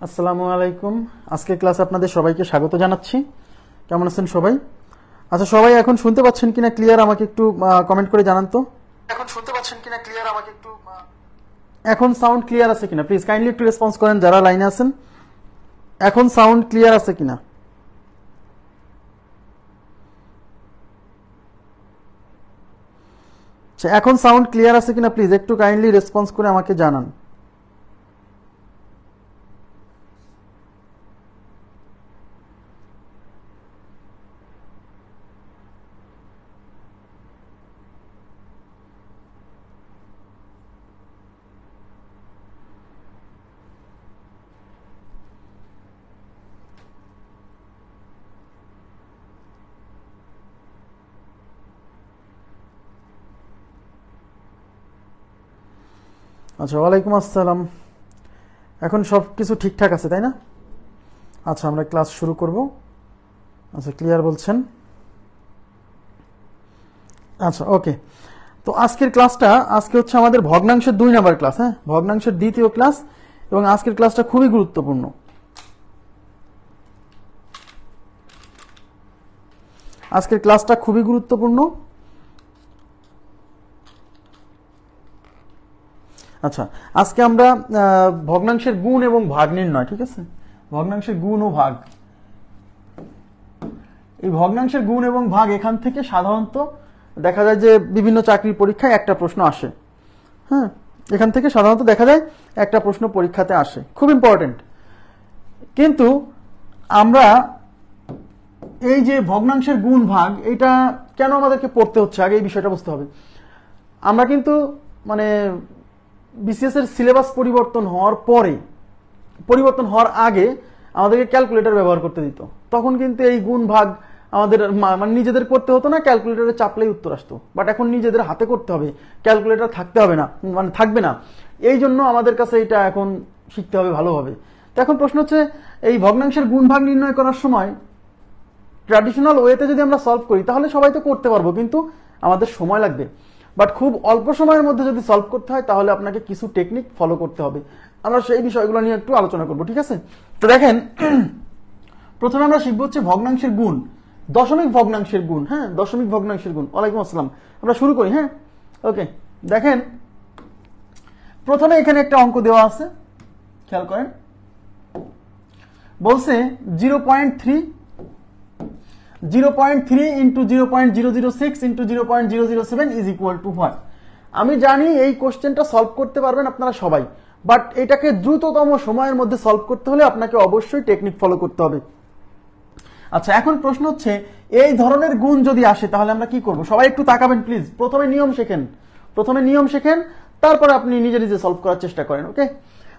আসসালামু আলাইকুম। আজকে ক্লাসে আপনাদের সবাইকে স্বাগত জানাচ্ছি। কেমন আছেন সবাই? আচ্ছা, সবাই এখন শুনতে পাচ্ছেন কিনা ক্লিয়ার আমাকে একটু কমেন্ট করে জানান তো। এখন সাউন্ড ক্লিয়ার আছে কিনা প্লিজ কাইন্ডলি একটু রেসপন্স করেন যারা লাইনে আছেন। এখন সাউন্ড ক্লিয়ার আছে কিনা? আচ্ছা, এখন সাউন্ড ক্লিয়ার আছে কিনা প্লিজ একটু কাইন্ডলি রেসপন্স করে আমাকে জানান। আচ্ছা, ওয়ালাইকুম আসসালাম। এখন সব কিছু ঠিকঠাক আছে তাই না? আচ্ছা, আমরা ক্লাস শুরু করব। আচ্ছা, ক্লিয়ার বলছেন। আচ্ছা, ওকে। তো আজকের ক্লাসটা হচ্ছে আমাদের ভগ্নাংশের 2 নাম্বার ক্লাস। হ্যাঁ, ভগ্নাংশের দ্বিতীয় ক্লাস, এবং আজকের ক্লাসটা খুবই গুরুত্বপূর্ণ। আজকের ক্লাসটা খুবই গুরুত্বপূর্ণ। আচ্ছা, আজকে আমরা ভগ্নাংশের গুণ এবং ভাগ নির্ণয়, ঠিক আছে? ভগ্নাংশের গুণ ও ভাগ, এই ভগ্নাংশের গুণ এবং ভাগ এখান থেকে সাধারণত দেখা যায় যে বিভিন্ন চাকরির পরীক্ষায় একটা প্রশ্ন আসে। হ্যাঁ, এখান থেকে সাধারণত দেখা যায় একটা প্রশ্ন পরীক্ষাতে আসে, খুব ইম্পর্টেন্ট। কিন্তু আমরা এই যে ভগ্নাংশের গুণ ভাগ, এটা কেন আমাদেরকে পড়তে হচ্ছে আগে এই বিষয়টা বুঝতে হবে। আমরা কিন্তু মানে বিসিএস এর সিলেবাস পরিবর্তন হওয়ার আগে আমাদেরকে ক্যালকুলেটর ব্যবহার করতে দিত। তখন কিন্তু এই গুণ ভাগ আমাদের মানে নিজেদের করতে হতো না, ক্যালকুলেটরে চাপলেই উত্তর আসতো। বাট এখন নিজেদের হাতে করতে হবে, ক্যালকুলেটর থাকবে না। এই জন্য আমাদের কাছে এটা এখন শিখতে হবে ভালোভাবে। তো এখন প্রশ্ন হচ্ছে, এই ভগ্নাংশের গুণ ভাগ নির্ণয় করার সময় ট্র্যাডিশনাল ওয়েতে যদি আমরা সলভ করি তাহলে সবাই তো করতে পারবো, কিন্তু আমাদের সময় লাগবে। বাট খুব অল্প সময়ের মধ্যে যদি সলভ করতে হয় তাহলে আপনাকে কিছু টেকনিক ফলো করতে হবে। আমরা সেই বিষয়গুলো নিয়ে একটু আলোচনা করব, ঠিক আছে? তো দেখেন, প্রথমে আমরা শিখবো হচ্ছে ভগ্নাংশের গুণ, দশমিক ভগ্নাংশের গুণ। হ্যাঁ, দশমিক ভগ্নাংশের গুণ। ওয়ালাইকুম আসসালাম। আমরা শুরু করি। হ্যাঁ, ওকে। দেখেন, প্রথমে এখানে একটা অঙ্ক দেওয়া আছে, খেয়াল করেন। বলছে 0.3 into 0.006 into 0.007 is equal to what? আমি জানি এই কোশ্চেনটা সলভ করতে পারবেন আপনারা সবাই, বাট এটাকে দ্রুততম সময়ের মধ্যে সলভ করতে হলে আপনাকে অবশ্যই টেকনিক ফলো করতে হবে। আচ্ছা, এখন প্রশ্ন হচ্ছে, এই ধরনের গুণ যদি আসে তাহলে আমরা কি করব? সবাই একটু তাকাবেন প্লিজ। প্রথমে নিয়ম শেখেন, তারপরে আপনি নিজে নিজে সলভ করার চেষ্টা করেন। ওকে?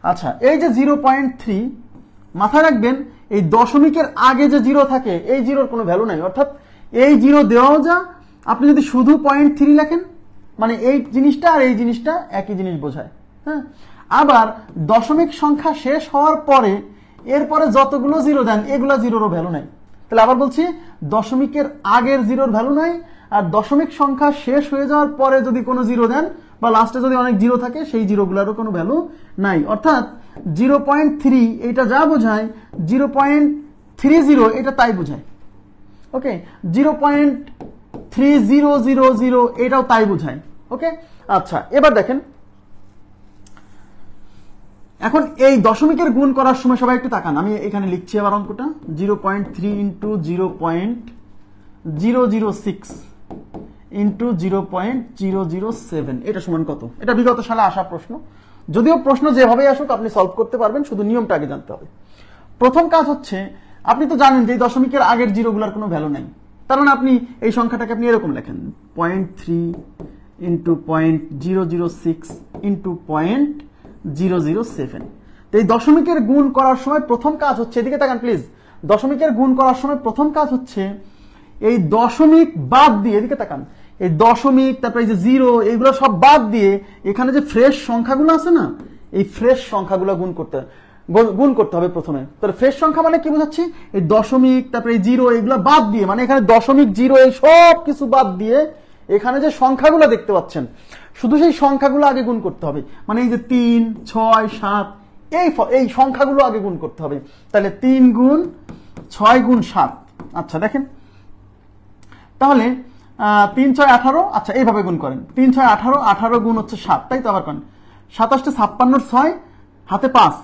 আচ্ছা, এই যে 0.3, মাথায় রাখবেন এই দশমিকের আগে যে 0 থাকে, এই জিরোর কোনো ভ্যালু নাই। অর্থাৎ এই 0 দেওয়াও যা, আপনি যদি শুধু 0.3 লেখেন মানে এই জিনিসটা আর এই জিনিসটা একই জিনিস বোঝায়। হ্যাঁ, আবার দশমিক সংখ্যা শেষ হওয়ার পরে এরপরে যতগুলো 0 দেন এগুলা জিরোরও ভ্যালু নাই। তাহলে আবার বলছি, দশমিকের আগের জিরোর ভ্যালু নাই, আর দশমিক সংখ্যা শেষ হয়ে যাওয়ার পরে যদি কোনো 0 দেন বা লাস্টে যদি অনেক 0 থাকে সেই জিরোগুলোরও কোনো ভ্যালু নাই। অর্থাৎ 0.3 এটা যা বোঝায়, 0.30 এটা তাই বোঝায়। ওকে, 0.3000 এটাও তাই বোঝায়। ওকে, আচ্ছা, এবার দেখেন, এখন এই দশমিকের গুণ করার সময় সবাই একটু তাকান। আমি এখানে লিখছি আবার অঙ্কটা, 0.3 ইন্টু 0.006 ইন্টু 0.007 এটা সমান কত? এটা বিগত সালে আসা প্রশ্ন। যদিও প্রশ্ন যেভাবে আসুক আপনি সলভ করতে পারবেন, শুধু নিয়মটা আগে জানতে হবে। প্রথম কাজ হচ্ছে, আপনি তো জানেন যে দশমিকের আগের জিরোগুলোর কোনো ভ্যালু নাই। তার মানে আপনি এই সংখ্যাটাকে আপনি এরকম লেখেন, 0.3 ইন্টু 0.006 ইন্টু 0.007। তো এই দশমিকের গুণ করার সময় প্রথম কাজ হচ্ছে, এদিকে তাকান প্লিজ, দশমিকের গুণ করার সময় প্রথম কাজ হচ্ছে এই দশমিক বাদ দিয়ে, এদিকে তাকান, এই দশমিক তারপরে এই যে 0 এইগুলো সব বাদ দিয়ে এখানে যে ফ্রেশ সংখ্যাগুলো আছে না, এই ফ্রেশ সংখ্যাগুলো গুণ করতে হবে প্রথমে। তাহলে ফ্রেশ সংখ্যা মানে কি বোঝাচ্ছি, এই দশমিক তারপরে এই 0 এগুলো বাদ দিয়ে, মানে এখানে দশমিক 0 এই সব কিছু বাদ দিয়ে এখানে যে সংখ্যাগুলো দেখতে পাচ্ছেন শুধু সেই সংখ্যাগুলো আগে গুণ করতে হবে। মানে এই যে 3, 6, 7 এই সংখ্যাগুলো আগে গুণ করতে হবে। তাহলে 3 গুণ 6 গুণ 7। আচ্ছা দেখেন তাহলে 3 6 18। আচ্ছা এইভাবে গুণ করেন, 3 6 18, 18 গুণ হচ্ছে 7, তাই তো? আবার করেন 27 56 6 হাতে 5,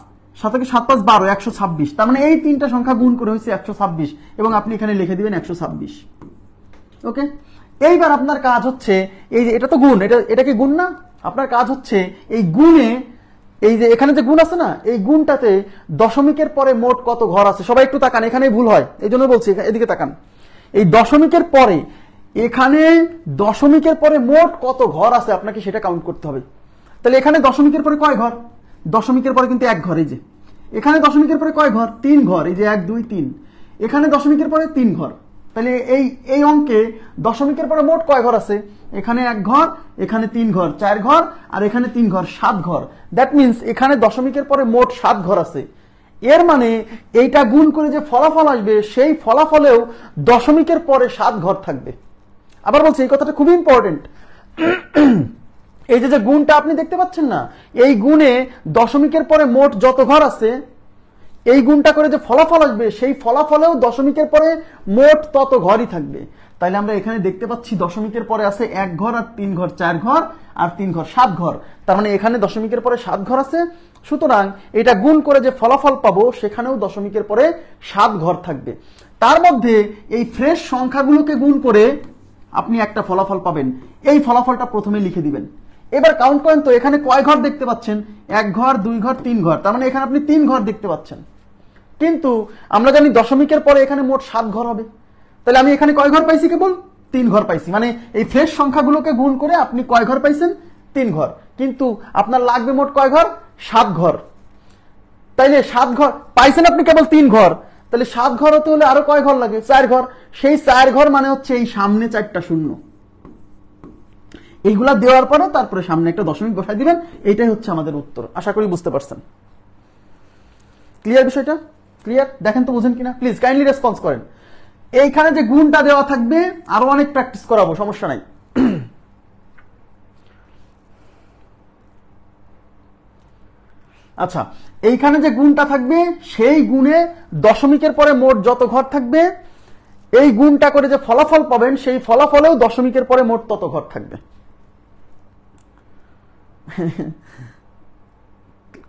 7 কে 7 5 12, 126। তার মানে এই তিনটা সংখ্যা গুণ করে হয়েছে 126 এবং আপনি এখানে লিখে দিবেন 126। ওকে, এইবার আপনার কাজ হচ্ছে এই যে এটা তো গুণ, এটা কি গুণ না? আপনার কাজ হচ্ছে এই গুণে, এই যে এখানে যে গুণ আছে না, এই গুণটাতে দশমিকের পরে মোট কত ঘর আছে, সবাই একটু তাকান, এখানেই ভুল হয় এই জন্য বলছি এদিকে তাকান। এই দশমিকের পরে, এখানে দশমিকের পরে মোট কত ঘর আছে আপনাকে সেটা কাউন্ট করতে হবে। তাহলে এখানে দশমিকের পরে কয় ঘর? দশমিকের পরে কিন্তু 1 ঘর। এই যে এখানে দশমিকের পরে কয় ঘর? 3 ঘর। এই যে 1 2 3, এখানে দশমিকের পরে 3 ঘর। তাহলে এই অঙ্কে দশমিকের পরে মোট কয় ঘর আছে? এখানে 1 ঘর, এখানে 3 ঘর, 4 ঘর, আর এখানে 3 ঘর, 7 ঘর। দ্যাট মিনস এখানে দশমিকের পরে মোট 7 ঘর আছে। এর মানে এইটা গুণ করে যে ফলাফল আসবে সেই ফলাফলেও দশমিকের পরে 7 ঘর থাকবে। আবার বলছি, এই কথাটা খুবই ইম্পর্টেন্ট। এই যে গুণটা আপনি দেখতে পাচ্ছেন না, এই গুণে দশমিকের পরে মোট যত ঘর আছে, এই গুণটা করে যে ফলাফল আসবে সেই ফলাফলেও দশমিকের পরে মোট তত ঘরই থাকবে। তাইলে আমরা এখানে দেখতে পাচ্ছি দশমিকের পরে আছে 1 ঘর, আর 3 ঘর 4 ঘর, আর 3 ঘর 7 ঘর। তার মানে এখানে দশমিকের পরে 7 ঘর আছে। সুতরাং এটা গুণ করে যে ফলাফল পাবো সেখানেও দশমিকের পরে 7 ঘর থাকবে। তার মধ্যে এই ফ্রেশ সংখ্যাগুলোকে গুণ করে আপনি একটা ফলাফল পাবেন। এই ফলাফলটা প্রথমে লিখে দিবেন। এবার কাউন্ট করেন তো এখানে কয় ঘর দেখতে পাচ্ছেন? 1 ঘর, 2 ঘর, 3 ঘর। তার মানে এখানে আপনি 3 ঘর দেখতে পাচ্ছেন। কিন্তু আমরা জানি দশমিকের পরে এখানে মোট 7 ঘর হবে। তাহলে আমি এখানে কয় ঘর পাইছি? কেবল 3 ঘর পাইছি। মানে এই ফ্রেশ সংখ্যাগুলোকে গুণ করে আপনি কয় ঘর পাইছেন? 3 ঘর। কিন্তু আপনার লাগবে মোট কয় ঘর? 7 ঘর। তাইলে 7 ঘর পাইছেন আপনি কেবল 3 ঘর। তাহলে 7 ঘর হতে হলে আরো কয় ঘর লাগে? 4 ঘর। সেই 4 ঘর মানে হচ্ছে এই সামনে 4টা শূন্য। এইগুলা দেওয়ার পরে তারপরে সামনে একটা দশমিক বসাই দিবেন। এইটাই হচ্ছে আমাদের উত্তর। আশা করি বুঝতে পারছেন। ক্লিয়ার বিষয়টা? ক্লিয়ার? দেখেন তো বুঝেন কিনা, প্লিজ কাইন্ডলি রেসপন্স করেন। এইখানে যে গুণটা দেওয়া থাকবে আরো অনেক প্র্যাকটিস করাবো, সমস্যা নাই। আচ্ছা, এইখানে যে গুণটা থাকবে সেই গুণে দশমিকের পরে মোট যত ঘর থাকবে, এই গুণটা করে যে ফলাফল পাবেন সেই ফলাফলেও দশমিকের পরে মোট তত ঘর থাকবে।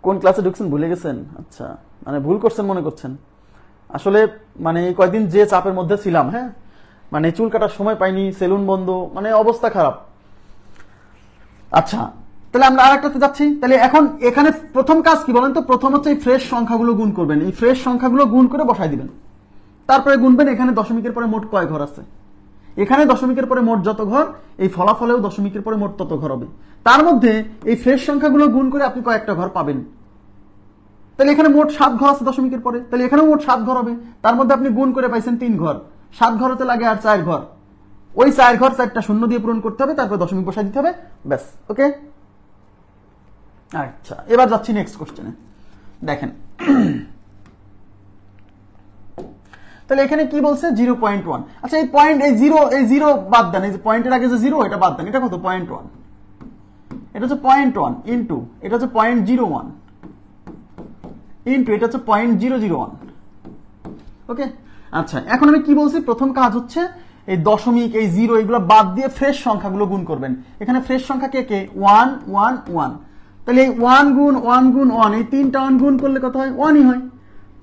কোন ক্লাসে ঢুকছেন ভুলে গেছেন? আচ্ছা, মানে ভুল করছেন মনে করছেন। আসলে মানে এই কয়েকদিন যে চাপের মধ্যে ছিলাম, হ্যাঁ, মানে চুল কাটার সময় পাইনি, সেলুন বন্ধ, মানে অবস্থা খারাপ। আচ্ছা, তাহলে আমরা আরেকটাতে যাচ্ছি। তাহলে এখন এখানে প্রথম কাজ কি বলেন তো? প্রথম হচ্ছে এই ফ্রেশ সংখ্যাগুলো গুণ করবেন। এই ফ্রেশ সংখ্যাগুলো গুণ করে বসাই দিবেন। তারপরে গুনবেন এখানে দশমিকের পরে মোট কয় ঘর আছে। এখানে দশমিকের পরে মোট যত ঘর, এই ফলাফলেও দশমিকের পরে মোট তত ঘর হবে। তার মধ্যে এই ফ্রেশ সংখ্যাগুলো গুণ করে আপনি কয়েকটা ঘর পাবেন। তাহলে এখানে মোট 7 ঘর আছে দশমিকের পরে, তাহলে এখানেও মোট 7 ঘর হবে। তার মধ্যে আপনি গুণ করে পাইছেন 3 ঘর। 7 ঘর হতে লাগে আর 4 ঘর। ওই 4 ঘর 4টা শূন্য দিয়ে পূরণ করতে হবে, তারপর দশমিক বসাই দিতে হবে, ব্যাস। ওকে, আচ্ছা এবার যাচ্ছি নেক্সট কোশ্চেনে। দেখেন তাহলে এখানে কি বলছে? 0.1। আচ্ছা এই পয়েন্ট, এই জিরো বাদ দেন। এই যে পয়েন্টের আগে যে জিরো, এটা বাদ দেন। এটা কত? 0.1। এটা হচ্ছে 0.1 ইন্টু এটা হচ্ছে 0.01 ইন্টু এটা হচ্ছে 0.001। ওকে, আচ্ছা এখন আমি কি বলছি? প্রথম কাজ হচ্ছে এই দশমিক, এই জিরো, এগুলো বাদ দিয়ে ফ্রেশ সংখ্যাগুলো গুণ করবেন। এখানে ফ্রেশ সংখ্যা কে কে? 1 1 1। তাহলে এই 1 গুণ 1 গুণ 1, এই 3টা 1 গুণ করলে কত হয়? 1ই হয়।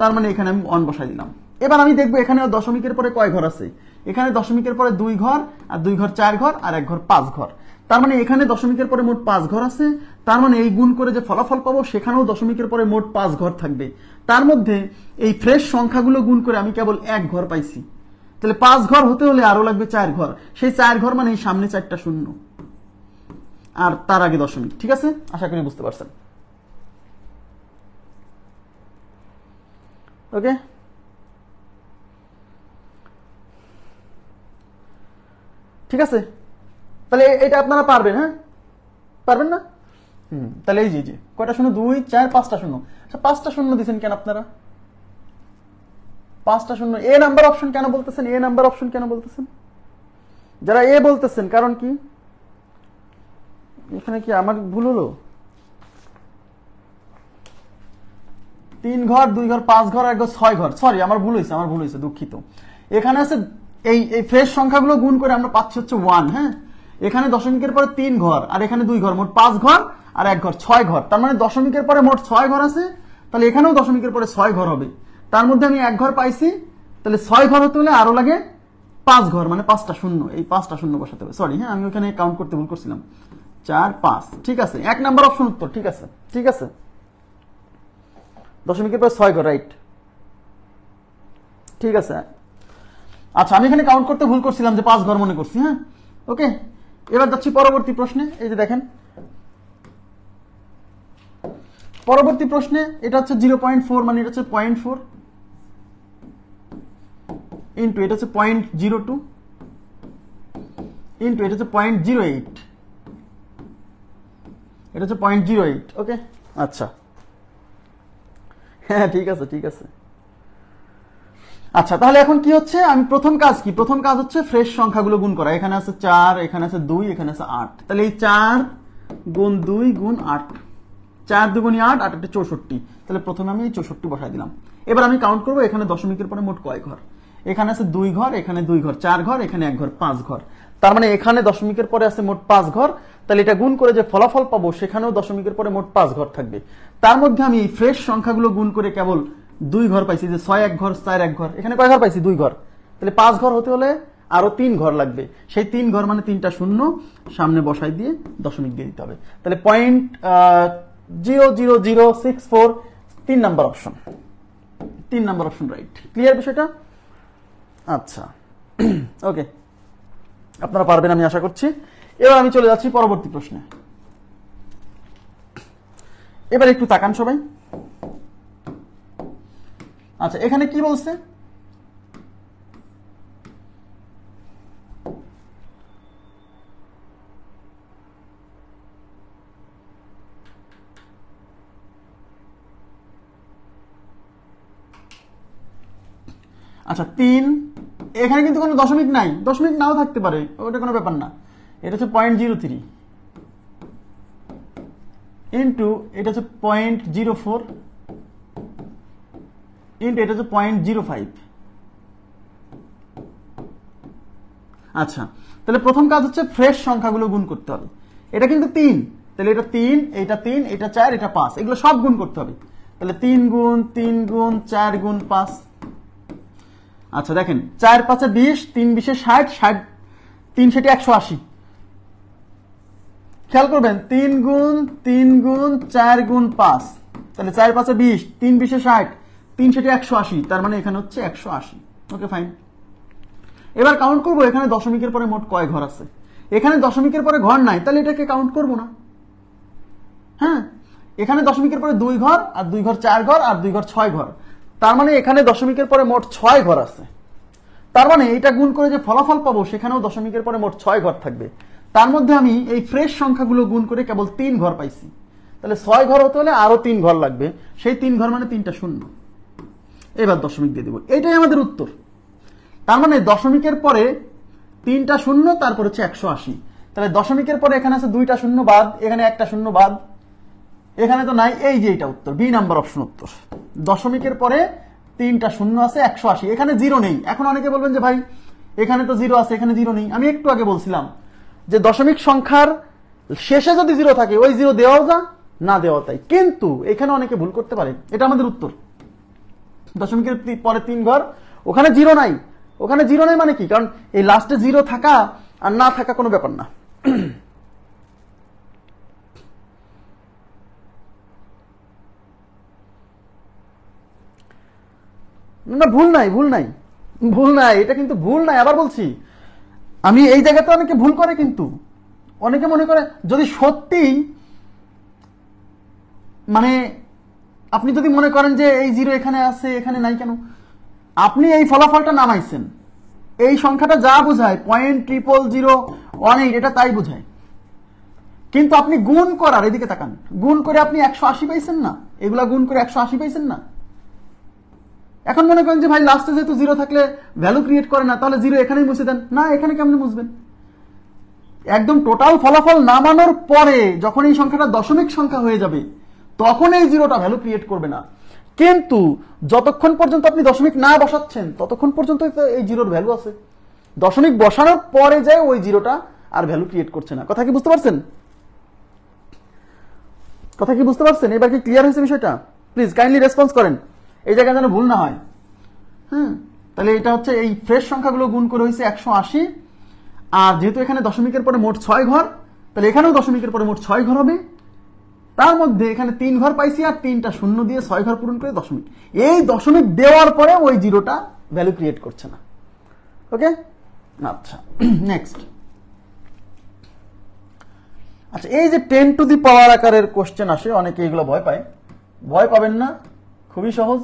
তার মানে এখানে আমি 1 বসাই দিলাম। এবার আমি দেখবো এখানে দশমিকের পরে কয় ঘর আছে। এখানে দশমিকের পরে 2 ঘর, আর 2 ঘর 4 ঘর, আর 1 ঘর 5 ঘর। তার মানে এখানে দশমিকের পরে মোট 5 ঘর আছে। তার মানে এই গুণ করে যে ফলাফল পাবো সেখানেও দশমিকের পরে মোট 5 ঘর থাকবে। তার মধ্যে এই ফ্রেশ সংখ্যাগুলো গুণ করে আমি কেবল 1 ঘর পাইছি। তাহলে 5 ঘর হতে হলে আরো লাগবে 4 ঘর। সেই 4 ঘর মানে এই সামনে 4টা শূন্য, আর তার আগে দশমিক। ঠিক আছে, আশা করি বুঝতে পারছেন। ওকে, ঠিক আছে। তাহলে এটা আপনারা পারবেন? হ্যাঁ, পারবেন না? তাহলে এই যে কয়টা শূন্য? 2 4 5টা শূন্য। আচ্ছা 5টা শূন্য দিচ্ছেন কেন আপনারা? 5টা শূন্য। এ নাম্বার অপশন কেন বলতেছেন? এ নাম্বার অপশন কেন বলতেছেন? যারা এ বলতেছেন কারণ কি? এখানে কি আমার ভুল হলো? 3 ঘর 2 ঘর 5 ঘর 1 ঘর 6 ঘর, সরি আমার ভুল হয়েছে দুঃখিত। এখানে আছে এই ফ্রেশ সংখ্যাগুলো গুণ করে আমরা পাচ্ছি হচ্ছে 1। হ্যাঁ, এখানে দশমিকের পরে 3 ঘর আর এখানে 2 ঘর, মোট 5 ঘর আর 1 ঘর 6 ঘর। তার মানে দশমিকের পরে মোট 6 ঘর আছে, তাহলে এখানেও দশমিকের পরে 6 ঘর হবে। তার মধ্যে আমি 1 ঘর পাইছি, তাহলে 6 ঘর হতে হলে আরো লাগে 5 ঘর, মানে 5টা শূন্য, এই 5টা শূন্য বসাতে হবে। সরি হ্যাঁ, আমি ওখানে কাউন্ট করতে ভুল করছিলাম। 4 5, ঠিক আছে, 1 নাম্বার অপশন উত্তর। ঠিক আছে ঠিক আছে, দশমিকের পরে 6 ঘর, রাইট, ঠিক আছে। আচ্ছা, আমি এখানে কাউন্ট করতে ভুল করছিলাম যে 5 ঘর মনে করছি। হ্যাঁ, ওকে, এবার যাচ্ছি পরবর্তী প্রশ্নে। এই যে দেখেন পরবর্তী প্রশ্নে, এটা হচ্ছে 0.4, মানে এটা হচ্ছে 0.4 ইন্টু এটা হচ্ছে 0.02 ইন্টু এটা হচ্ছে 0.08, এটা হচ্ছে 0.08। ওকে, আচ্ছা হ্যাঁ ঠিক আছে ঠিক আছে। আচ্ছা, তাহলে এখন কি হচ্ছে, আমি প্রথম কাজ হচ্ছে ফ্রেশ সংখ্যাগুলো গুণ করা। এখানে আছে 4, এখানে আছে 2, এখানে আছে 8। তাহলে এই 4 গুণ 2 গুণ 8, 4 2 8, 8 8 64। তাহলে প্রথমে আমি এই 64 বসাই দিলাম। এবার আমি কাউন্ট করবো এখানে দশমিকের পরে মোট কয় ঘর। এখানে আছে 2 ঘর, এখানে 2 ঘর, 4 ঘর, এখানে 1 ঘর, 5 ঘর। তার মানে এখানে দশমিকের পরে আছে মোট 5 ঘর। তাহলে এটা গুণ করে যে ফলাফল পাবো সেখানেও দশমিকের পরে মোট 5 ঘর থাকবে। তার মধ্যে আমি এই ফ্রেশ সংখ্যাগুলো গুণ করে কেবল 2 ঘর পাইছি, যে 6 1 ঘর 4 1 ঘর, এখানে কয় ঘর পাইছি 2 ঘর। তাহলে 5 ঘর হতে হলে আরো 3 ঘর লাগবে। সেই 3 ঘর মানে 3টা শূন্য সামনে বসাই দিয়ে দশমিক দিয়ে দিতে হবে। তাহলে 0.00064, 3 number option, 3 number option right. Clear বিষয়টা? আচ্ছা ওকে, আপনারা পারবেন আমি আশা করছি। এবার আমি চলে যাচ্ছি পরবর্তী প্রশ্নে। এবার একটু তাকান সবাই। আচ্ছা, এখানে কি বলছে, আচ্ছা 3, এখানে কিন্তু কোনো দশমিক নাই, দশমিক নাও থাকতে পারে, ওটা কোনো ব্যাপার না। এটা হচ্ছে 0.03 ইন্টু এটা হচ্ছে 0.04 ইন্টু এটা হচ্ছে 0.05। আচ্ছা, তাহলে প্রথম কাজ হচ্ছে ফ্রেশ সংখ্যাগুলো গুণ করতে হবে। এটা কিন্তু 3, তাহলে এটা 3, এটা 3, এটা 4, এটা 5, এগুলো সব গুণ করতে হবে। তাহলে 3 গুণ 3 গুণ 4 গুণ 5। আচ্ছা দেখেন, 4 5 20, 3 20 60, 60 3 7 180। খেয়াল করবেন, 3 গুণ 4 গুণ 5, তাহলে 4 5 20, 3 20 60, 3 7 180। তার মানে এখানে হচ্ছে 180। Okay fine. এবার কাউন্ট করবো এখানে দশমিকের পরে মোট কয় ঘর আছে। এখানে দশমিকের পরে ঘর নাই, তাহলে এটাকে কাউন্ট করবো না। হ্যাঁ, এখানে দশমিকের পরে 2 ঘর আর 2 ঘর 4 ঘর আর 2 ঘর 6 ঘর। তার মানে এখানে দশমিকের পরে মোট 6 ঘর আছে। তার মানে এটা গুণ করে যে ফলাফল পাবো সেখানেও দশমিকের পরে মোট 6 ঘর থাকবে। তার মধ্যে আমি এই ফ্রেশ সংখ্যাগুলো গুণ করে কেবল 3 ঘর পাইছি। তাহলে 6 ঘর হতে হলে আরো 3 ঘর লাগবে, সেই 3 ঘর মানে 3টা শূন্য। এবার দশমিক দিয়ে দেবো, এটাই আমাদের উত্তর। তার মানে দশমিকের পরে 3টা শূন্য, তারপর হচ্ছে 180। তাহলে দশমিকের পরে এখানে আছে 2টা শূন্য বাদ, এখানে 1টা শূন্য বাদ, এখানে তো নাই, এই যে এটা উত্তর, বি নাম্বার অপশন উত্তর। দশমিকের পরে 3টা শূন্য আছে, 180, এখানে জিরো নেই। এখন অনেকে বলবেন যে ভাই এখানে তো জিরো আছে, এখানে জিরো নেই। আমি একটু আগে বলছিলাম যে দশমিক সংখ্যার শেষে যদি জিরো থাকে ওই জিরো দেওয়াও যা, না দেওয়া তাই। কিন্তু এখানে অনেকে ভুল করতে পারে, এটা আমাদের উত্তর। দশমিকের পরে 3 ঘর, ওখানে জিরো নাই, ওখানে জিরো নাই মানে কি, কারণ এই লাস্টে জিরো থাকা আর না থাকা কোনো ব্যাপার না। না ভুল নাই, ভুল নাই, ভুল নাই, এটা কিন্তু ভুল নাই। আবার বলছি, আমি এই জায়গাতে অনেকে ভুল করে, কিন্তু অনেকে মনে করে যদি সত্যি মানে আপনি যদি মনে করেন যে এই জিরো এখানে আছে এখানে নাই, কেন আপনি এই ফলাফলটা নামাইছেন, এই সংখ্যাটা যা বোঝায় 0.00018, এটা তাই বোঝায়। কিন্তু আপনি গুণ করার এদিকে তাকান, গুণ করে আপনি 180 পাইছেন না, এগুলা গুণ করে 180 পাইছেন না। এখন মনে করেন যে ভাই লাস্টে যেহেতু জিরো থাকলে ভ্যালু ক্রিয়েট করে না, তাহলে জিরো এখানেই মুছে দেন। না, এখানে কেমনে মুছবেন? একদম টোটাল ফলাফল নামানোর পরে যখন এই সংখ্যাটা দশমিক সংখ্যা হয়ে যাবে তখন এই জিরোটা ভ্যালু ক্রিয়েট করবে না। কিন্তু যতক্ষণ পর্যন্ত আপনি দশমিক না বসাচ্ছেন ততক্ষণ পর্যন্ত এই জিরোর ভ্যালু আছে। দশমিক বসানোর পরে যায় ওই জিরোটা আর ভ্যালু ক্রিয়েট করছে না। কথা কি বুঝতে পারছেন? কথা কি বুঝতে পারছেন? এবার কি ক্লিয়ার হয়েছে বিষয়টা? প্লিজ কাইন্ডলি রেসপন্স করেন, এই জায়গায় যেন ভুল না হয়। তাহলে এটা হচ্ছে এই ফ্রেশ সংখ্যাগুলো গুণ করে হয়েছে 180, আর যেহেতু এখানে দশমিকের পরে মোট 6 ঘর, তাহলে এখানেও দশমিকের পরে মোট 6 ঘর হবে। তার মধ্যে এখানে 3 ঘর পাইছি আর 3টা শূন্য দিয়ে 6 ঘর পূরণ করে দশমিক। এই দশমিক দেওয়ার পরে ওই জিরোটা ভ্যালু ক্রিয়েট করছে না। ওকে, আচ্ছা নেক্সট। আচ্ছা, এই যে 10 টু দি পাওয়ার আকারের কোশ্চেন আসে, অনেকে এগুলো ভয় পায়। ভয় পাবেন না, খুবই সহজ।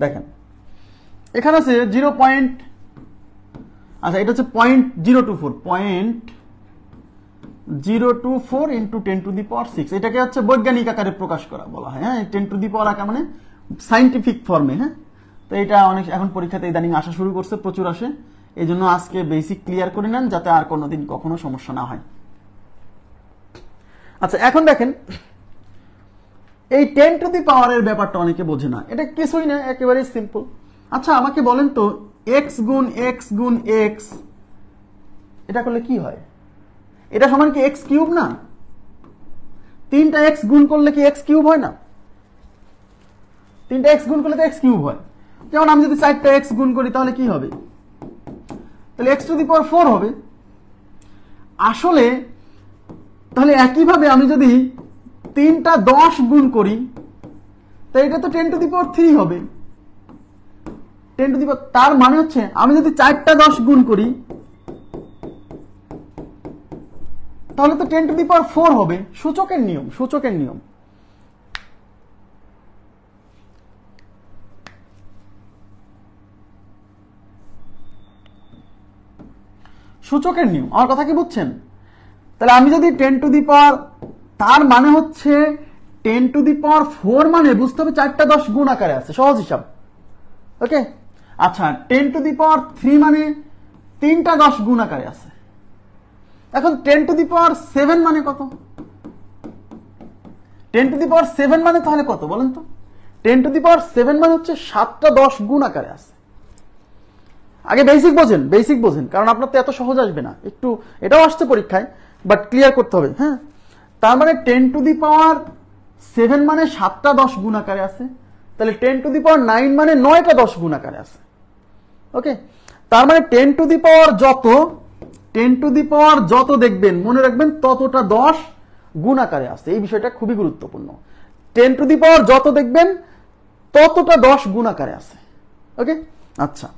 দেখেন এখানে আছে 0. আচ্ছা, এটা হচ্ছে 0.024 ইন্টু 10 টু দি পাওয়ার 6। এটাকে হচ্ছে বৈজ্ঞানিক আকারে প্রকাশ করা বলা হয়। হ্যাঁ, 10 টু দি পাওয়ার আকার মানে সাইন্টিফিক ফর্মে। হ্যাঁ, তো এটা অনেক এখন পরীক্ষাতে ইদানিং আসা শুরু করছে, প্রচুর আসে। এই জন্য আজকে বেসিক ক্লিয়ার করে নেন যাতে আর কোনোদিন কখনো সমস্যা না হয়। আচ্ছা, এখন দেখেন এই 10 টু দি পাওয়ারের ব্যাপারটা অনেকে বোঝে না। এটা কিছুই না, একেবারেই সিম্পল। আচ্ছা, আমাকে বলেন তো x গুণ x গুণ x এটা করলে কি হয়? এটা সমান কি x কিউব না? 3টা x গুণ করলে কি x কিউব হয় না? 3টা x গুণ করলে তো x কিউব হয়। যেমন আমি যদি 4টা x গুণ করি তাহলে কি হবে? তাহলে x টু দি পাওয়ার 4 হবে। আসলে তাহলে একইভাবে আমি যদি 3টা 10 গুণ করি তাহলে এটা তো 10 টু দি পাওয়ার 3 হবে। 10 টু দি পাওয়ার, তার মানে হচ্ছে আমি যদি 4টা 10 গুণ করি তাহলে তো 10 টু দি পাওয়ার 4 হবে। সূচকের নিয়ম, সূচকের নিয়ম। সূচকের নিয়ম, আমার কথা কি বুঝছেন? তাহলে আমি যদি 10 টু দি পাওয়ার, তার মানে হচ্ছে 10 টু দি পাওয়ার 4 মানে বুঝতে হবে 4টা 10 গুণ আকারে আছে, সহজ হিসাব। ওকে, আচ্ছা 10 টু দি পাওয়ার 3 মানে 3টা 10 গুণ আকারে আছে। এখন 10 টু দি পাওয়ার 7 মানে কত? 10 টু দি পাওয়ার 7 মানে তাহলে কত বলেন তো? 10 টু দি পাওয়ার 7 মানে হচ্ছে 7টা 10 গুণ আকারে আছে। আগে বেসিক বোঝেন, বেসিক বোঝেন, কারণ আপনার তো এত সহজ আসবে না। একটু এটাও আসছে পরীক্ষায়, বাট ক্লিয়ার করতে হবে। হ্যাঁ, তার মানে 10 টু দি পাওয়ার 7 মানে 7টা 10 গুণ আকারে আছে। তাহলে 10 টু দি পাওয়ার 9 মানে 9টা 10 গুণ আকারে আছে। ওকে, তার মানে 10 টু দি পাওয়ার যত দেখবেন মনে রাখবেন ততটা 10 গুণ আকারে আছে। এই বিষয়টা খুবই গুরুত্বপূর্ণ। 10 টু দি পাওয়ার যত দেখবেন ততটা 10 গুণ আকারে আছে। ওকে, আচ্ছা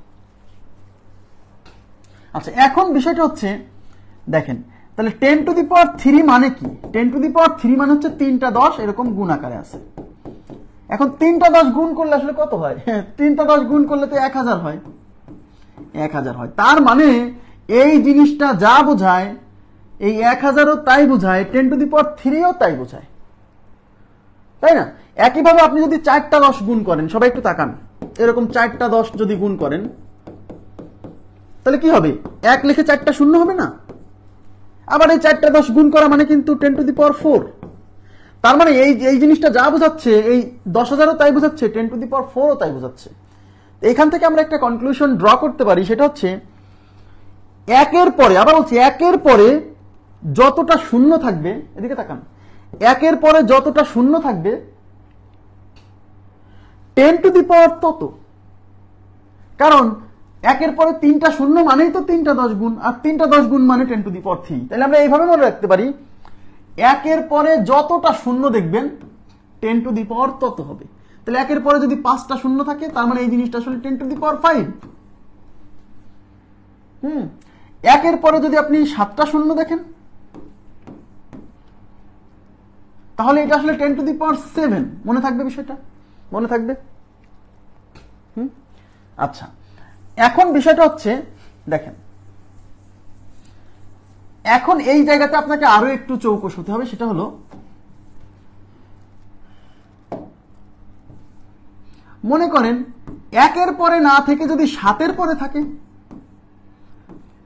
আচ্ছা, এখন বিষয়টা হচ্ছে দেখেন, তাহলে 10 টু দি পাওয়ার 3 মানে কি? 10 টু দি পাওয়ার 3 মানে হচ্ছে 3টা 10 এরকম গুণ আকারে আছে। এখন 3টা 10 গুণ করলে আসলে কত হয়? 3টা 10 গুণ করলে তো 1000 হয়। 1000 হয়। তার মানে এই জিনিসটা যা বোঝায়, এই 1000ও তাই বোঝায়, 10 টু দি পাওয়ার 3ও তাই বোঝায়, তাই না? একইভাবে আপনি যদি 4টা 10 গুণ করেন, সবাই একটু তাকান, এরকম 4টা 10 যদি গুণ করেন তাহলে কি হবে? 1 লিখে 4টা শূন্য হবে না? আবার এই 4টা 10 গুণ করা মানে কিন্তু 10 টু দি পাওয়ার 4। তার মানে এই জিনিসটা যা বোঝাচ্ছে, এই 10,000ও তাই বোঝাচ্ছে, 10 টু দি পাওয়ার 4ও তাই বোঝাচ্ছে। এখান থেকে আমরা একটা কনক্লুশন ড্র করতে পারি, সেটা হচ্ছে একের পরে, আবার বলছি, একের পরে যতটা শূন্য থাকবে, এদিকে তাকান, একের পরে যতটা শূন্য থাকবে 10 টু দি পাওয়ার তত। কারণ একের পরে 3টা শূন্য মানেই তো 3টা 10 গুণ, আর 3টা 10 গুণ মানে 10 টু দি পাওয়ার 3। তাহলে আমরা এইভাবে মনে রাখতে পারি, একের পরে যতটা শূন্য দেখবেন 10 টু দি পাওয়ার তত হবে। তাহলে একের পরে যদি 5টা শূন্য থাকে তার মানে এই জিনিসটা আসলে 10 টু দি পাওয়ার 5। একের পরে যদি আপনি 7টা শূন্য দেখেন তাহলে এটা আসলে 10 টু দি পাওয়ার 7। মনে থাকবে বিষয়টা? মনে থাকবে? আচ্ছা, এখন বিষয়টা হচ্ছে দেখেন, এখন এই জায়গাতে আপনাকে আরো একটু চৌকস হতে হবে। সেটা হলো, মনে করেন একের পরে না থেকে যদি 7-এর পরে থাকে,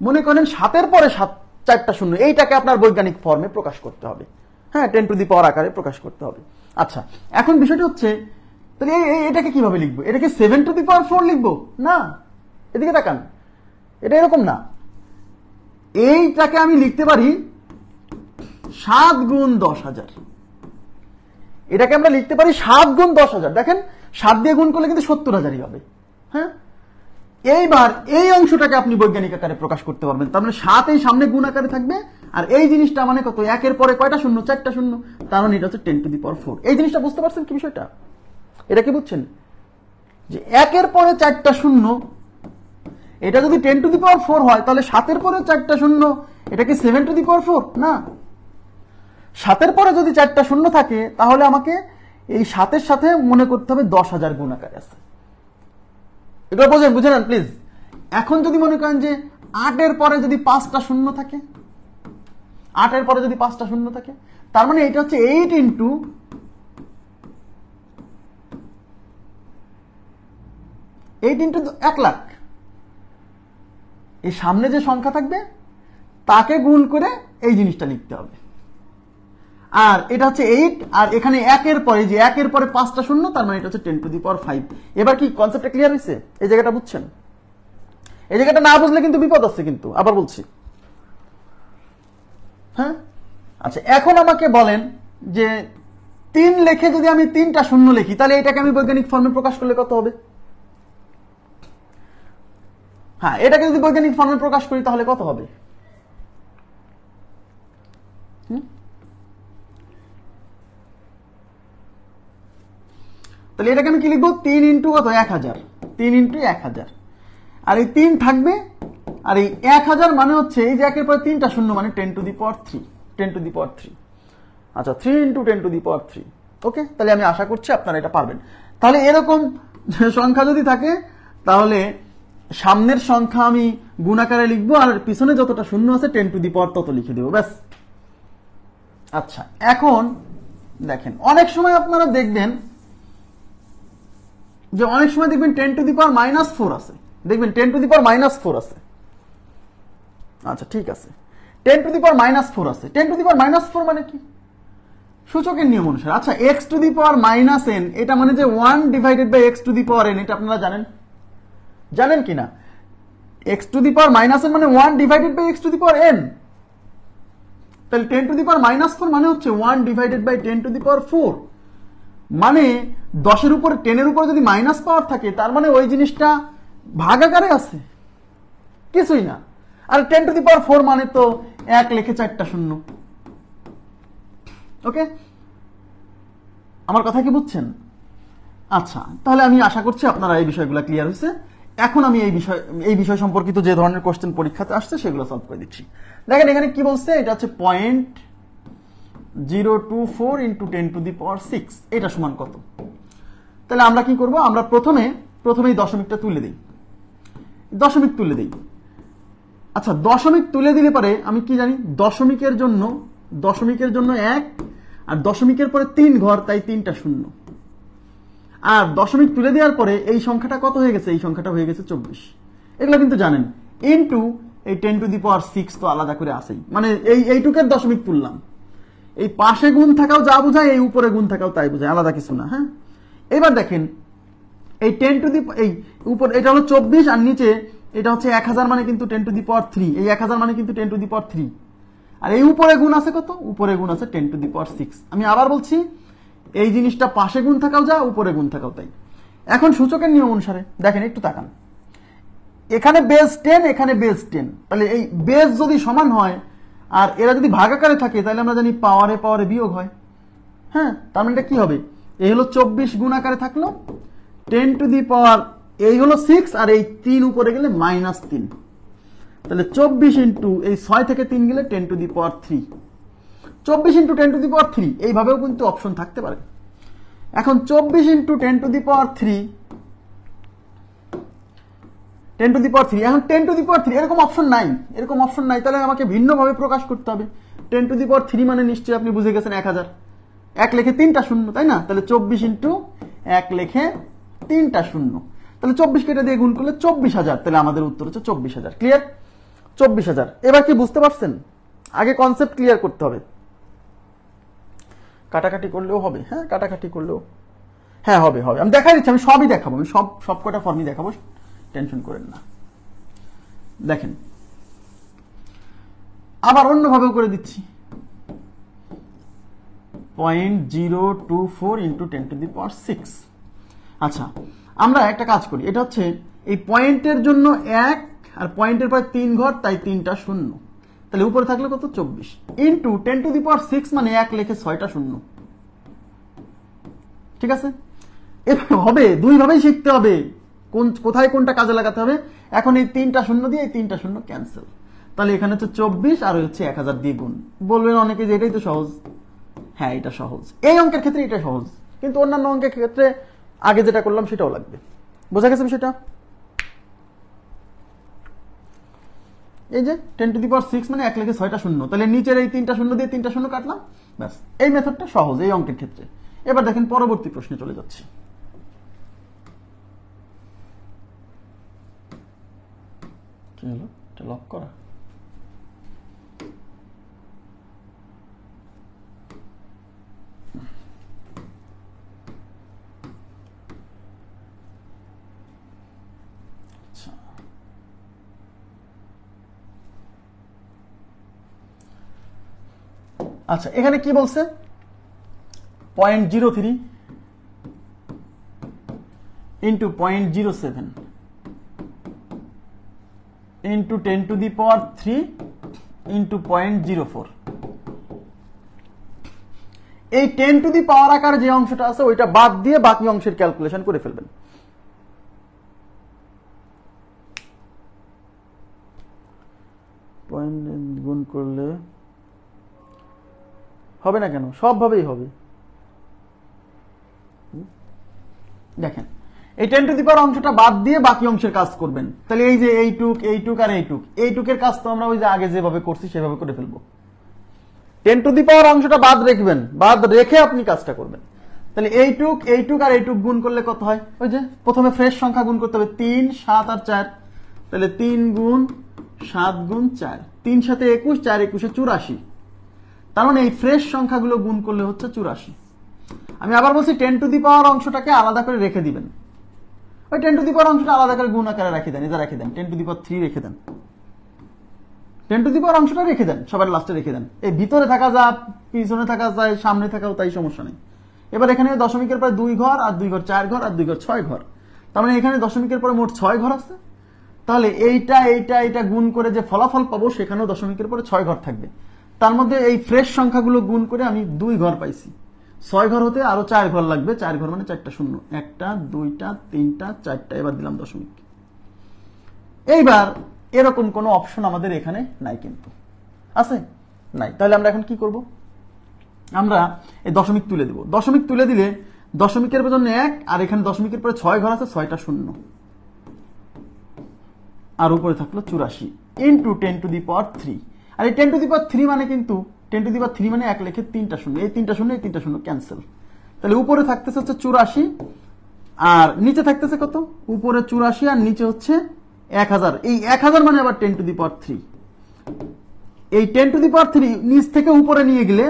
মনে করেন 7-এর পরে 4টা শূন্য, এইটাকে আপনার বৈজ্ঞানিক ফর্মে প্রকাশ করতে হবে। হ্যাঁ 10 টু দি পাওয়ার আকারে প্রকাশ করতে হবে। আচ্ছা, এখন বিষয়টা হচ্ছে তাহলে এটাকে কিভাবে লিখবো? এটাকে 7 টু দি পাওয়ার 4 লিখবো না, এদিকে তাকান, এটা এরকম না। এইটাকে আমি লিখতে পারি 7 গুণ 10,000। এটাকে আমরা লিখতে পারি 7 গুণ 10,000। দেখেন 7 দিয়ে গুণ করলে কিন্তু 70,000ই হবে। হ্যাঁ, এইবার এই অংশটাকে আপনি বৈজ্ঞানিক আকারে প্রকাশ করতে পারবেন। তার মানে 7 এই সামনে গুণ আকারে থাকবে, আর এই জিনিসটা মানে কত, একের পরে কয়টা শূন্য, 4টা শূন্য, তার মানে এটা হচ্ছে 10 টু দি পাওয়ার 4। এই জিনিসটা বুঝতে পারছেন কি বিষয়টা? এটা কি বুঝছেন যে একের পরে 4টা শূন্য, এটা যদি 10 টু দি পাওয়ার 4 হয় তাহলে 7-এর পরে 4টা শূন্য, এটা কি 7 টু দি পাওয়ার 4? না, 7-এর পরে যদি 4টা শূন্য থাকে তাহলে আমাকে এই 7-এর সাথে মনে করতে হবে 10,000 গুণ আকারে আছে। এটা বুঝে নেন প্লিজ। এখন যদি মনে করেন যে 8-এর পরে যদি 5টা শূন্য থাকে, 8-এর পরে যদি 5টা শূন্য থাকে, তার মানে এটা হচ্ছে 8 ইন্টু 1 লাখ। এই সামনে যে সংখ্যা থাকবে তাকে গুণ করে এই জিনিসটা লিখতে হবে। আর এটা হচ্ছে 8, আর এখানে 1-এর পরে, যে 1-এর পরে 5টা শূন্য, তার মানে এটা হচ্ছে 10 টু দি পাওয়ার 5। এবার কি কনসেপ্টটা ক্লিয়ার হয়েছে? এই জায়গাটা বুঝছেন? এই জায়গাটা না বুঝলে কিন্তু বিপদ আছে, কিন্তু আবার বলছি। হ্যাঁ, আচ্ছা, এখন আমাকে বলেন যে 3 লিখে যদি আমি 3টা শূন্য লিখি তাহলে এটাকে আমি বৈজ্ঞানিক ফর্মে প্রকাশ করলে কত হবে? হ্যাঁ, এটাকে যদি বৈজ্ঞানিক ফর্মে প্রকাশ করি তাহলে কত হবে? তাহলে এটাকে আমি কি লিখবো? 3 ইন্টু কত? 1000। 3 ইন্টু 1000, আর এই 3 থাকবে, আর এই 1000 মানে হচ্ছে এই যে 1-এর পরে 3টা শূন্য মানে 10 to the power 3। 10 to the power 3। আচ্ছা, 3 ইন্টু 10 টু দি পাওয়ার 3। ওকে, তাহলে আমি আশা করছি আপনারা এটা পারবেন। তাহলে এরকম সংখ্যা যদি থাকে তাহলে সামনের সংখ্যা আমি গুণাকারে লিখবো, আর পিছনে যতটা শূন্য আছে 10 টু দি পাওয়ার তত লিখে দেবো, ব্যাস। আচ্ছা, এখন দেখেন অনেক সময় আপনারা দেখবেন যে 10 টু দি পাওয়ার -4 আছে, দেখবেন 10 টু দি পাওয়ার -4 আছে। আচ্ছা, ঠিক আছে, 10 টু দি পাওয়ার -4 আছে। 10 টু দি পাওয়ার -4 মানে কি? সূচকের নিয়ম অনুসারে। আচ্ছা, x to the power -n, এটা মানে যে 1 divided by x to the power n, এটা আপনারা জানেন কিনা? x to the power -n মানে 1 divided by x to the power n। তাহলে 10 টু দি পাওয়ার -4 মানে হচ্ছে 1 ডিভাইডেড বাই 10 টু দি পাওয়ার 4। মানে 10-এর উপরে 10-এর উপরে যদি মাইনাস পাওয়ার থাকে তার মানে ওই জিনিসটা ভাগাকারে আছে, কিছুই না। আর 10 টু দি পাওয়ার 4 মানে তো 1 লিখে 4টা শূন্য। ওকে, আমার কথা কি বুঝছেন? আচ্ছা, তাহলে আমি আশা করছি আপনারা এই বিষয়গুলো ক্লিয়ার হয়েছে। এখন আমি এই বিষয় সম্পর্কিত যে ধরনের কোশ্চেন পরীক্ষাতে আসছে সেগুলো সলভ করে দিচ্ছি। দেখেন এখানে কি বলছে, এটা হচ্ছে 0.024 ইন্টু 10 টু দি পাওয়ার 6, এটা সমান কত? তাহলে আমরা কি করব? আমরা প্রথমেই দশমিকটা তুলে দিই, দশমিক তুলে দিই। আচ্ছা, দশমিক তুলে দিলে পরে আমি কি জানি, দশমিকের জন্য 1, আর দশমিকের পরে 3 ঘর, তাই 3টা শূন্য। আর দশমিক তুলে দেওয়ার পরে এই সংখ্যাটা কত হয়ে গেছে? এই সংখ্যাটা হয়ে গেছে 24। এগুলো কিন্তু জানেন। ইন্টু এই 10 টু দি পাওয়ার 6 তো আলাদা করে আসেই, মানে এইটুকের দশমিক তুললাম। এই পাশে গুণ থাকাও যা বোঝায়, এই উপরে গুণ থাকাও তাই বোঝায়, আলাদা কিছু না। হ্যাঁ, এবার দেখেন এই 10 টু দি, এই উপর এটা হলো 24, আর নিচে এটা হচ্ছে 1000 মানে কিন্তু 10 টু দি পাওয়ার 3। এই 1000 মানে কিন্তু 10 টু দি পাওয়ার 3। আর এই উপরে গুণ আছে কত? উপরে গুণ আছে 10 টু দি পাওয়ার 6। আমি আবার বলছি, এই জিনিসটা পাশে গুণ থাকাও যা, উপরে গুণ থাকাও তাই। এখন সূচকের নিয়ম অনুসারে দেখেন, একটু তাকান, এখানে বেস 10, এখানে বেস 10, তাহলে এই বেস যদি সমান হয় আর এরা যদি ভাগাকারে থাকে তাহলে আমরা জানি পাওয়ারে বিয়োগ হয়। হ্যাঁ, তার মানে কি হবে? এই হলো 24 গুণ আকারে থাকলো 10 টু দি পাওয়ার, এই হলো 6, আর এই 3 উপরে গেলে -3। তাহলে 24 ইন্টু এই 6 থেকে 3 গেলে 10 to the power 3। 24 into 10 to the power 3, এইভাবেও কিন্তু অপশন থাকতে পারে। এখন 24 into 10 to the power 3, 10 to the power 3, এখন 10 টু দি পাওয়ার 3 এরকম অপশন নাই, তাহলে আমাকে ভিন্নভাবে প্রকাশ করতে হবে। 10 টু দি পাওয়ার 3 মানে নিশ্চয়ই আপনি বুঝে গেছেন 1000, 1 লিখে 3টা শূন্য, তাই না? তাহলে 24 ইন্টু 1 লিখে 3টা শূন্য, তাহলে 24 কেটে দিয়ে গুণ করলে 24,000, তাহলে আমাদের উত্তর হচ্ছে 24,000। ক্লিয়ার? 24,000। এবার কি বুঝতে পারছেন? আগে কনসেপ্ট ক্লিয়ার করতে হবে। কাটাকাটি করলেও হবে, হ্যাঁ কাটাকাটি করলেও হ্যাঁ হবে হবে, আমি দেখাই দিচ্ছি, আমি সবই দেখাবো, আমি সব কটা ফর্মই দেখাবো, টেনশন করেন না। দেখেন আবার অন্যভাবেও করে দিচ্ছি, 0.024 ইন্টু 10⁶। আচ্ছা আমরা একটা কাজ করি, এটা হচ্ছে এই পয়েন্টের জন্য 1 আর পয়েন্টের পরে 3 ঘর, তাই 3টা শূন্য, তাহলে উপরে থাকলে কত 24 ইন্টু 10⁶, মানে 1 লিখে 6টা শূন্য। ঠিক আছে, এভাবে হবে, দুইভাবেই শিখতে হবে কোথায় কোনটা কাজে লাগাতে হবে। এখন এই 3টা শূন্য দিয়ে এই 3টা শূন্য ক্যান্সেল, তাহলে এখানে হচ্ছে 24 আর হচ্ছে 1000 দিয়ে গুণ। বলবেন অনেকে যে এটাই তো সহজ, হ্যাঁ এটা সহজ, এই অঙ্কের ক্ষেত্রে এটা সহজ, কিন্তু অন্যান্য অঙ্কের ক্ষেত্রে আগে যেটা করলাম সেটাও লাগবে। বোঝা গেছে বিষয়টা? এই যে 10⁶, মানে 1 লিখে 6টা শূন্য, তাহলে নিচের এই 3টা শূন্য দিয়ে 3টা শূন্য কাটলাম, ব্যাস। এই মেথডটা সহজ এই অঙ্কের ক্ষেত্রে। এবার দেখেন পরবর্তী প্রশ্নে চলে যাচ্ছি। কি হলো, এটা লক করা? আচ্ছা এখানে কি বলছে, 0.03 ইন্টু 0.07 ইন্টু 10⁻³ ইন্টু 0.04। এই 10⁻³ আকার যে অংশটা আছে ওইটা বাদ দিয়ে বাকি অংশের ক্যালকুলেশন করে ফেলবেন। পয়েন্ট গুণ করলে হবে না কেন, সবভাবেই হবে। দেখেন এই 10⁻³ অংশটা বাদ দিয়ে বাকি অংশের কাজ করবেন, তাহলে এই যে এইটুক আর এইটুকের কাজ তো আমরা ওই যে আগে যেভাবে করছি সেভাবে করে ফেলবো। 10⁻³ অংশটা বাদ রাখবেন, বাদ রেখে আপনি কাজটা করবেন। তাহলে এইটুক আর এইটুক গুণ করলে কত হয়, ওই যে প্রথমে ফ্রেশ সংখ্যা গুণ করতে হবে, 3, 7 আর 4, তাহলে 3 গুণ 7 গুণ 4, 3 7 21, 4 21 84। তার মানে এই ফ্রেশ সংখ্যাগুলো গুণ করলে হচ্ছে 84। আমি আবার বলছি 10⁻³ অংশটাকে আলাদা করে রেখে দিবেন, ওই 10⁻³ অংশটা আলাদা করে গুণ আকারে রেখে দেন, এটা রেখে দেন, 10⁻³ রেখে দেন, 10⁻³ অংশটা রেখে দেন, সবার লাস্টে রেখে দেন। এই ভিতরে থাকা যা, পিছনে থাকা যায়, সামনে থাকাও তাই, সমস্যা নেই। এবার এখানে দশমিকের পরে 2 ঘর আর 2 ঘর 4 ঘর আর 2 ঘর 6 ঘর, তার মানে এখানে দশমিকের পরে মোট 6 ঘর আছে। তাহলে এইটা গুণ করে যে ফলাফল পাবো সেখানেও দশমিকের পরে 6 ঘর থাকবে। তার মধ্যে এই ফ্রেশ সংখ্যাগুলো গুণ করে আমি 2 ঘর পাইছি, 6 ঘর হতে আরো 4 ঘর লাগবে, 4 ঘর মানে 4টা শূন্য, 1টা 2টা 3টা 4টা, এবার দিলাম দশমিক। এইবার এরকম কোনো অপশন আমাদের এখানে নাই, কিন্তু আছে নাই। তাহলে আমরা এখন কি করব, আমরা এই দশমিক তুলে দেব। দশমিক তুলে দিলে দশমিকের জন্য 1 আর এখানে দশমিকের পরে 6 ঘর আছে, 6টা শূন্য, আর উপরে থাকলো 84 ইন্টু 10⁻³ আর এই 10⁻³ মানে কিন্তু 10⁻³ মানে 1 লিখে 3টা শূন্য, এই 3টা শূন্য এই 3টা শূন্য ক্যান্সেল, তাহলে উপরে থাকতেছে হচ্ছে 84 আর নিচে থাকতেছে কত, উপরে 84 আর নিচে হচ্ছে 1000। এই 1000 মানে আবার 10⁻³, এই 10⁻³ নিচ থেকে উপরে নিয়ে গেলে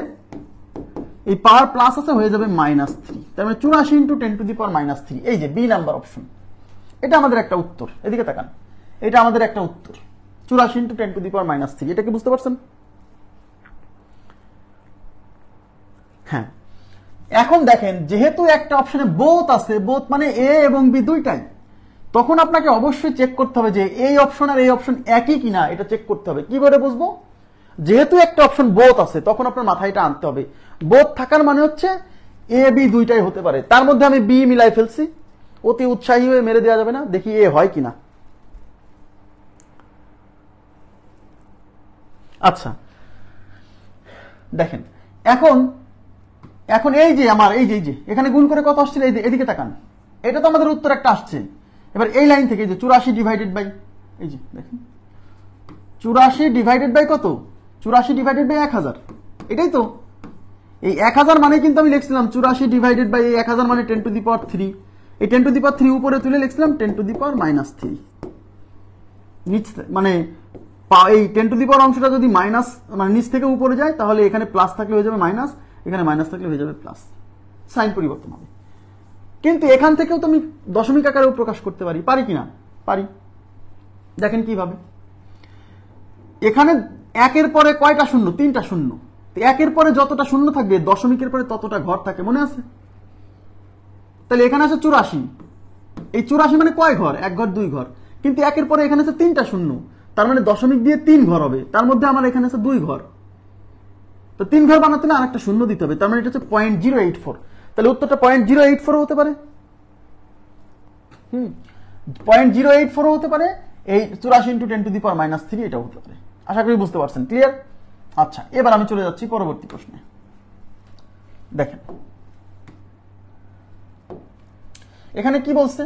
এই পাওয়ার প্লাস আছে, হয়ে যাবে -3, তার মানে 84 ইন্টু 10⁻³ এই যে বি নাম্বার অপশন, এটা আমাদের একটা উত্তর। এদিকে তাকান, এটা আমাদের একটা উত্তর, 84 ইন্টু 10⁻³ এটা কি বুঝতে পারছেন? হ্যাঁ, এখন দেখেন যেহেতু একটা অপশনে বোথ আছে, বোথ মানে এ এবং বি দুইটাই, তখন আপনাকে অবশ্যই চেক করতে হবে যে এই অপশন আর এই অপশন একই কিনা, এটা চেক করতে হবে। কি করে বুঝবো? যেহেতু একটা অপশন বোথ আছে তখন আপনার মাথায় এটা আনতে হবে, বোথ থাকার মানে হচ্ছে এ বি দুইটাই হতে পারে। তার মধ্যে আমি বি মিলাই ফেলছি, অতি উৎসাহী হয়ে মেরে দেওয়া যাবে না, দেখি এ হয় কিনা। আচ্ছা দেখেন এখন এই যে আমার এই যে এখানে গুণ করে কত আসছিল, এদিকে তাকান, এটা তো আমাদের উত্তর একটা আসছে। এবার এই লাইন থেকে যে 84 ডিভাইডেড বাই, এই যে দেখেন 84 ডিভাইডেড বাই কত, 84 ডিভাইডেড বাই 1000, এটাই তো। এই 1000 মানে কিন্তু আমি লিখছিলাম 84 ডিভাইডেড বাই 1000 মানে 10⁻³, এই 10⁻³ উপরে তুলে লিখছিলাম 10⁻³ নিচ, মানে এই 10⁻³ অংশটা যদি মাইনাস মানে নিচ থেকে উপরে যায় তাহলে এখানে প্লাস থাকলে হয়ে যাবে মাইনাস, এখানে মাইনাস থাকলে হয়ে যাবে প্লাস, সাইন পরিবর্তন হবে। কিন্তু এখান থেকেও তো আমি দশমিক আকারেও প্রকাশ করতে পারি কিনা? পারি। দেখেন কিভাবে, এখানে একের পরে কয়টা শূন্য? 3টা শূন্য। একের পরে যতটা শূন্য থাকবে দশমিকের পরে ততটা ঘর থাকে, মনে আছে? তাহলে এখানে আছে 84। এই 84 মানে কয় ঘর? 1 ঘর 2 ঘর। কিন্তু একের পরে এখানে আছে 3টা শূন্য, তার মানে দশমিক দিয়ে 3 ঘর হবে, তার মধ্যে আমার এখানে আছে 2 ঘর। তো 3 ঘর বানাতে হলে আরেকটা শূন্য দিতে হবে, তার মানে এটা হচ্ছে 0.084। তাহলে উত্তরটা 0.084 হতে পারে। 0.084 হতে পারে। এই 84 × 10⁻³ এটাও হতে পারে। আশা করি বুঝতে পারছেন, ক্লিয়ার? আচ্ছা, এবার আমি চলে যাচ্ছি পরবর্তী প্রশ্নে। দেখেন এখানে কি বলছে?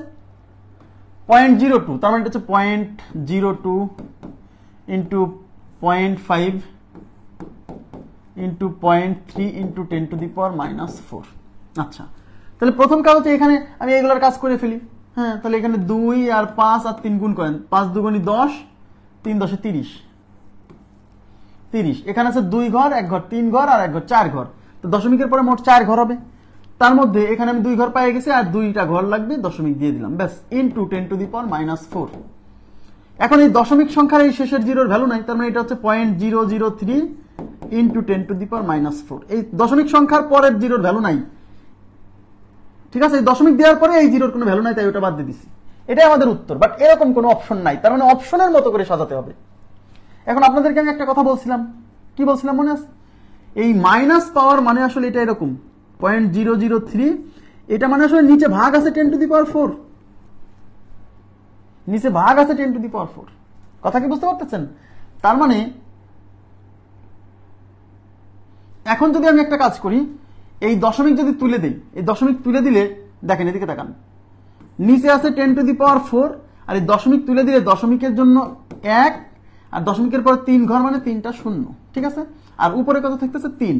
0.02, তার মানে এটা হচ্ছে 0.02 × 0.5 × 0.3 × 10⁻⁴। আচ্ছা, তাহলে প্রথম কাজ হচ্ছে এখানে আমি এগুলোর কাজ করে ফেলি। হ্যাঁ, তাহলে এখানে 2 আর 5 আর 3 গুণ করেন, 5 2 × 10, 3 10 30। এখানে আছে 2 ঘর 1 ঘর 3 ঘর আর 1 ঘর 4 ঘর। তো দশমিকের পরে মোট 4 ঘর হবে। তার মধ্যে এখানে আমি 2 ঘর পেয়ে গেছি আর 2টা ঘর লাগবে, দশমিক দিয়ে দিলাম, ব্যাস, × 10⁻⁴। এখন এই দশমিক সংখ্যার এই শেষের জিরোর ভ্যালু নাই, তার মানে এটা হচ্ছে 0.003 × 10⁻⁴। এই দশমিক সংখ্যার পরের জিরোর ভ্যালু নাই, ঠিক আছে? এই দশমিক দেওয়ার পরে এই জিরোর কোনো ভ্যালু নাই, তাই ওটা বাদ দিয়ে দিছি। এটাই আমাদের উত্তর। বাট এরকম কোনো অপশন নাই, তার মানে অপশনের মতো করে সাজাতে হবে। এখন আপনাদেরকে আমি একটা কথা বলছিলাম, কি বলছিলাম মনে আছে? এই মাইনাস পাওয়ার মানে আসলে এটা এরকম 0.003, এটা মানে আসলে নিচে ভাগ আছে 10⁻⁴, নিচে ভাগ আছে 10⁻⁴। কথা কি বুঝতে পারতেছেন? তার মানে এখন যদি আমি একটা কাজ করি, এই দশমিক যদি তুলে দিই, এই দশমিক তুলে দিলে দেখেন, এদিকে তাকান, নিচে আছে 10⁻⁴, আর এই দশমিক তুলে দিলে দশমিকের জন্য 1 আর দশমিকের পরে 3 ঘর মানে 3টা শূন্য, ঠিক আছে? আর উপরে কত থাকতেছে? 3।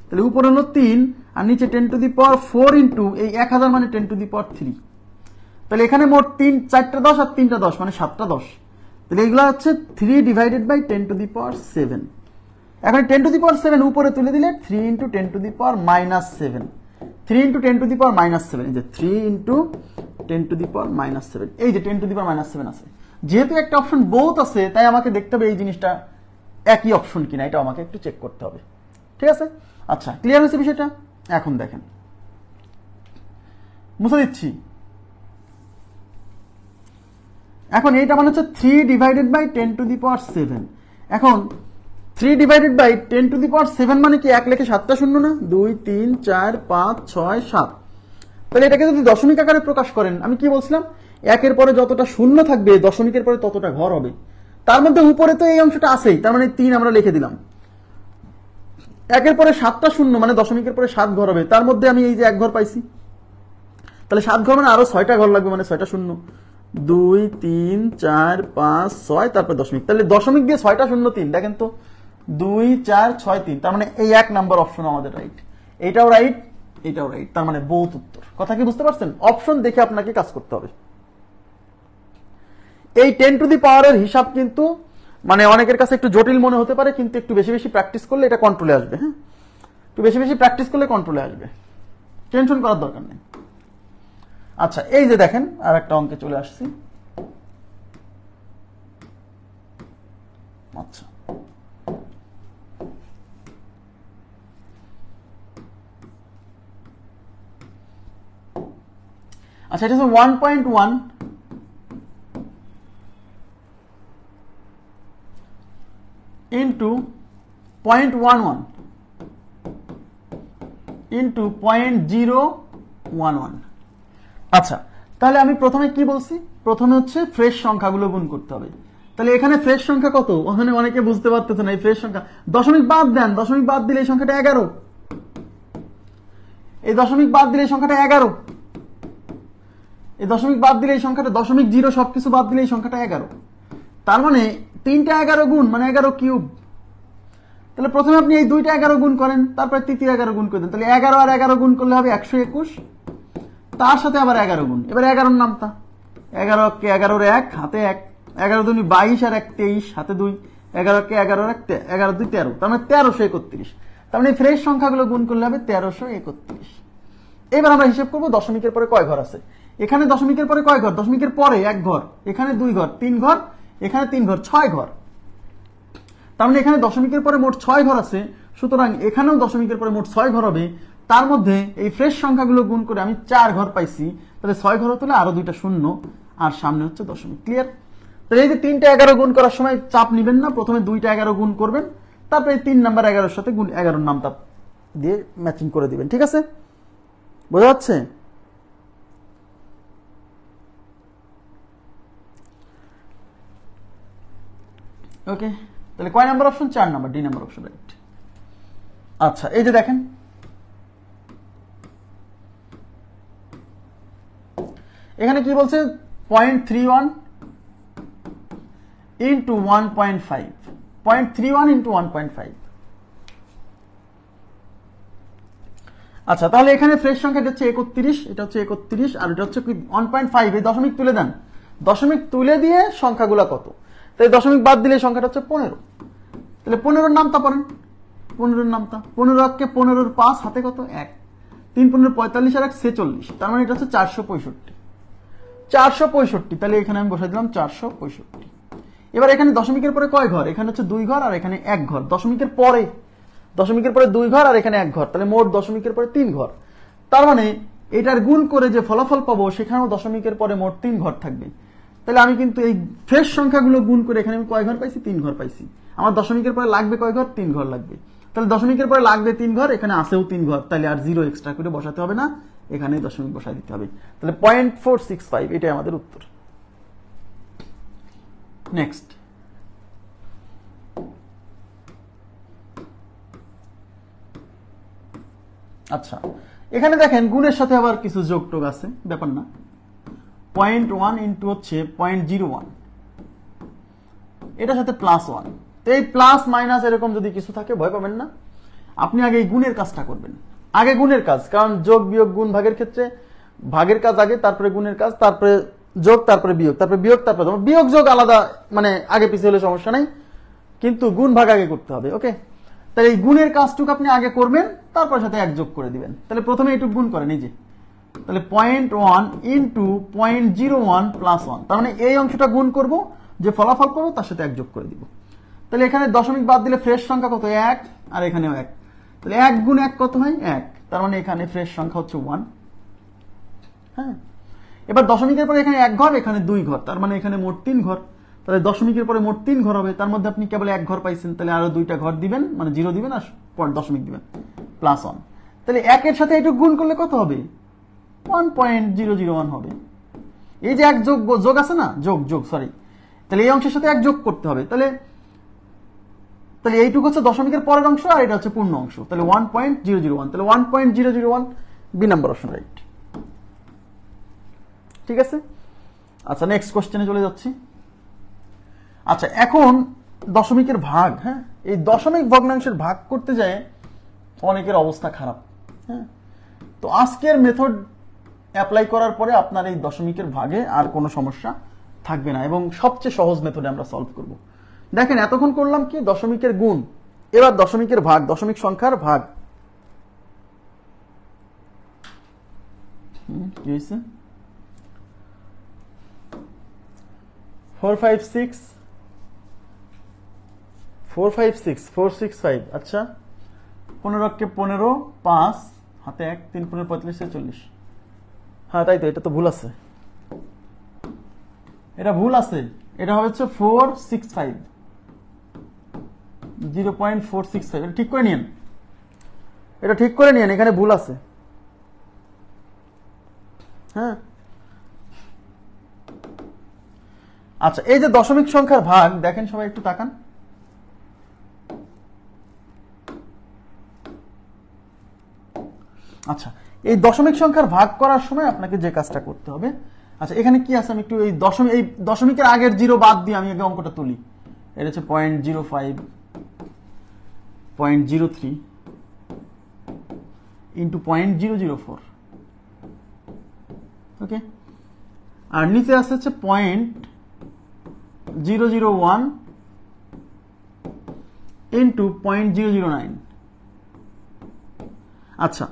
তাহলে উপরে হলো 3 আর নিচে 10⁻⁴ ইন্টু এই 1000 মানে 10⁻3। তাহলে এখানে মোট 4টা 10 আর 3টা 10 মানে 7টা 10। তাহলে এগুলো হচ্ছে 3 / 10⁻⁷। এখন 10⁻⁷ উপরে তুলে দিলে 3 × 10⁻⁷। 3 × 10⁻⁷, এই যে 3 × 10⁻⁷, এই যে 10⁻⁷ আছে। যেহেতু একটা অপশন বোথ আছে, তাই আমাকে দেখতে হবে এই জিনিসটা একই অপশন কিনা, এটা আমাকে একটু চেক করতে হবে, ঠিক আছে? আচ্ছা, ক্লিয়ার হয়েছে বিষয়টা? এখন দেখেন, মুছে দিচ্ছি। এখন এইটা মানে হচ্ছে 3 / 10⁻⁷। এখন 3 / 10⁻⁷ মানে কি 1 লেখে 7টা শূন্য না? 2 3 4 5 6 7। তাহলে এটাকে যদি দশমিক আকারে প্রকাশ করেন, আমি কি বলছিলাম? একের পরে যতটা শূন্য থাকবে দশমিকের পরে ততটা ঘর হবে। তার মধ্যে উপরে তো এই অংশটা আছেই, তার মানে 3 আমরা লিখে দিলাম। একের পরে 7টা শূন্য মানে দশমিকের পরে 7 ঘর হবে, তার মধ্যে আমি এই যে 1 ঘর পাইছি, তাহলে 7 ঘর মানে আরো 6টা ঘর লাগবে, মানে 6টা শূন্য, 2 3 4 5 6, তারপর দশমিক। তাহলে দশমিক দিয়ে 6টা শূন্য 3, দেখেন তো 2 4 6 3, তার মানে এই 1 নাম্বার অপশন আমাদের রাইট। এটাও রাইট, এটাও রাইট, তার মানে বোথ উত্তর। কথা কি বুঝতে পারছেন? অপশন দেখে আপনাকে কাজ করতে হবে। এই 10⁻⁴ এর হিসাব কিন্তু মানে অনেকের কাছে একটু জটিল মনে হতে পারে, কিন্তু একটু বেশি বেশি প্র্যাকটিস করলে এটা কন্ট্রোলে আসবে। হ্যাঁ, একটু বেশি বেশি প্র্যাকটিস করলে কন্ট্রোলে আসবে, টেনশন করার দরকার নেই। আচ্ছা, এই যে দেখেন আর একটা অঙ্কে চলে আসছি। আচ্ছা, আচ্ছা, এটা হচ্ছে 1.1 into 0.11 into 0.011। আচ্ছা, তাহলে আমি প্রথমে কি বলছি? প্রথমে হচ্ছে ফ্রেশ সংখ্যাগুলো গুণ করতে হবে। তাহলে এখানে ফ্রেশ সংখ্যা কত? ওখানে অনেকে বুঝতে পারতেছে না। এই ফ্রেশ সংখ্যা দশমিক বাদ দেন, দশমিক বাদ দিলে এই সংখ্যাটা 11। এই দশমিক বাদ দিলে এই সংখ্যাটা 11। এই দশমিক বাদ দিলে এই সংখ্যাটা, দশমিক 0 সবকিছু বাদ দিলে এই সংখ্যাটা 11। তার মানে 3টা 11 গুণ মানে 11 কিউব। তাহলে প্রথমে আপনি এই 2টা 11 গুণ করেন, তারপরে তৃতীয় 11 গুণ করে দেন। তাহলে 11 আর 11 গুণ করলে হবে 121, তার সাথে আবার 11 গুণ। এবার 11 এর নামতা 11 কে 11 1 হাতে 1, 11 2 22 আর 1 23 হাতে 2, 11 কে 11 1 11 2 13, তার মানে 1331। তার মানে ফ্রেশ সংখ্যাগুলো গুণ করলে হবে 1331। এবার আমরা হিসেব করবো দশমিকের পরে কয় ঘর আছে। এখানে দশমিকের পরে কয় ঘর, দশমিকের পরে এক ঘর, এখানে 2 ঘর, 3 ঘর, এখানে 3 ঘর, 6 ঘর। তার মানে এখানে দশমিকের পরে মোট 6 ঘর আছে, সুতরাং এখানেও দশমিকের পরে মোট 6 ঘর হবে। তার মধ্যে এই ফ্রেশ সংখ্যাগুলো গুণ করে আমি 4 ঘর পাইছি, তাহলে 6 ঘর হলে আরো 2টা শূন্য, আর সামনে হচ্ছে দশমিক। ক্লিয়ার? তাহলে এই যে 3টা 11 গুণ করার সময় চাপ নিবেন না, প্রথমে 2টা 11 গুণ করবেন, তারপরে 3 নাম্বার 11-এর সাথে গুণ 11-এর নামটা দিয়ে ম্যাচিং করে দিবেন। ঠিক আছে, বোঝা যাচ্ছে? ওকে, তাহলে কয় number option? 4 number, D number option, right. আচ্ছা, এই যে দেখেন এখানে কি বলছে, 0.31 ইন্টু 1.5, 0.31 ইন্টু 1.5। আচ্ছা, তাহলে এখানে ফ্রেশ সংখ্যাটা হচ্ছে 31, এটা হচ্ছে 31, আর এটা হচ্ছে 1.5। এই দশমিক তুলে দেন, দশমিক তুলে দিয়ে সংখ্যাগুলো কত, তাই দশমিক বাদ দিলে সংখ্যাটা হচ্ছে 15। তাহলে 15-র নামটা পড়েন, 15-র নামটা, 15 কে 15-র 5 হাতে কত, 1, 3 15 45 আর 1 46, তার মানে এটা হচ্ছে 465। 465, তাহলে এখানে আমি বসাই দিলাম 465। এবার এখানে দশমিকের পরে কয় ঘর, এখানে হচ্ছে 2 ঘর আর এখানে 1 ঘর। দশমিকের পরে 2 ঘর আর এখানে 1 ঘর, তাহলে মোট দশমিকের পরে 3 ঘর। তার মানে এটার গুণ করে যে ফলাফল পাবো সেখানেও দশমিকের পরে মোট 3 ঘর থাকবে। তাহলে আমি কিন্তু এই ফ্রেশ সংখ্যাগুলো গুণ করে এখানে আমি কয় ঘর পাইছি, 3 ঘর পাইছি। আমার দশমিকের পরে লাগবে কয় ঘর, 3 ঘর লাগবে। তাহলে দশমিকের পরে লাগবে 3 ঘর, এখানে আসেও 3 ঘর, তাহলে আর 0 এক্সট্রা করে বসাতে হবে না, এখানে দশমিক বসাই দিতে হবে। তাহলে 0.465, এটাই আমাদের উত্তর। নেক্সট, আচ্ছা এখানে দেখেন গুণের সাথে আবার কিছু যোগটোগ আছে, ব্যাপার না। 0.1 ইন্টু হচ্ছে 0.01, এটার সাথে +1। তো এই প্লাস মাইনাস এরকম যদি কিছু থাকে ভয় পাবেন না, আপনি আগে এই গুণের কাজটা করবেন, আগে গুণের কাজ। কারণ যোগ বিয়োগ গুণ ভাগের ক্ষেত্রে ভাগের কাজ আগে, তারপরে গুণের কাজ, তারপরে যোগ, তারপরে বিয়োগ, তারপরে বিয়োগ, তারপরে বিয়োগ যোগ আলাদা, মানে আগে পিছিয়ে হলে সমস্যা নাই, কিন্তু গুণ ভাগ আগে করতে হবে। ওকে, তাহলে এই গুণের কাজটুকু আপনি আগে করবেন, তারপর সাথে 1 যোগ করে দিবেন। তাহলে প্রথমে এইটুকু গুণ করেন, এই যে, তাহলে 0.1 ইন্টু 0.01 +1, তার মানে এই অংশটা গুণ করব, যে ফলাফল পাবো তার সাথে 1 যোগ করে দিব। তাহলে এখানে দশমিক বাদ দিলে ফ্রেশ সংখ্যা কত, 1, আর এখানেও 1। তাহলে 1 গুণ 1 কত হয়, 1, তার মানে এখানে ফ্রেশ সংখ্যা হচ্ছে 1। হ্যাঁ, এবার দশমিকের পরে এখানে 1 ঘর, এখানে 2 ঘর, তার মানে এখানে মোট 3 ঘর। তাহলে দশমিকের পরে মোট 3 ঘর হবে, তার মধ্যে আপনি কেবল 1 ঘর পাইছেন, তাহলে আরো 2টা ঘর দিবেন, মানে 0 দিবেন আর পর দশমিক দিবেন, +1। তাহলে 1 এর সাথে এইটুকু গুণ করলে কত হবে, 1.001 হবে। এই যে 1 যোগ আছে না, যোগ সরি, তাহলে এই অংশের সাথে 1 যোগ করতে হবে। তাহলে এইটুকু হচ্ছে দশমিকের পরের অংশ, আর এটা হচ্ছে পূর্ণ অংশ, তাহলে 1.001, তাহলে 1.001, বি নাম্বার অপশন, রাইট। ঠিক আছে, আচ্ছা নেক্সট কোশ্চেনে চলে যাচ্ছি। আচ্ছা, এখন দশমিকের ভাগ, হ্যাঁ, এই দশমিক ভগ্নাংশের ভাগ করতে যায় অনেকের অবস্থা খারাপ। হ্যাঁ, তো আজকের মেথড অ্যাপ্লাই করার পরে আপনার এই দশমিকের ভাগে আর কোনো সমস্যা থাকবে না, এবং সবচেয়ে সহজ মেথডে আমরা সলভ করব। দেখেন এতক্ষণ করলাম কি, দশমিকের গুণ, এবার দশমিকের ভাগ, দশমিক সংখ্যার ভাগ। কি হয়েছে, 456 465, আচ্ছা 15 কে 15, 5 হাতে 1, 3 15 45 40। হ্যাঁ তাই তো, এটা তো ভুল আছে, এটা ভুল আছে, এটা হচ্ছে 465, 0.465। এটা ঠিক করে নিন, এটা ঠিক করে নিন, এখানে ভুল আছে। হ্যাঁ, আচ্ছা এই যে দশমিক সংখ্যার ভাগ, দেখেন সবাই একটু তাকান। আচ্ছা, এই দশমিক সংখ্যার ভাগ করার সময় আপনাকে যে কাজটা করতে হবে, আচ্ছা এখানে কি আছে, আমি একটু এই দশমিকের আগের 0 বাদ দিয়ে আমি আগে অঙ্কটা তুলি। এটা হচ্ছে 0.05, 0.03 ইন্টু 0.004। ওকে, আর নিচে আসছে হচ্ছে 0.001 ইন্টু 0.009। আচ্ছা,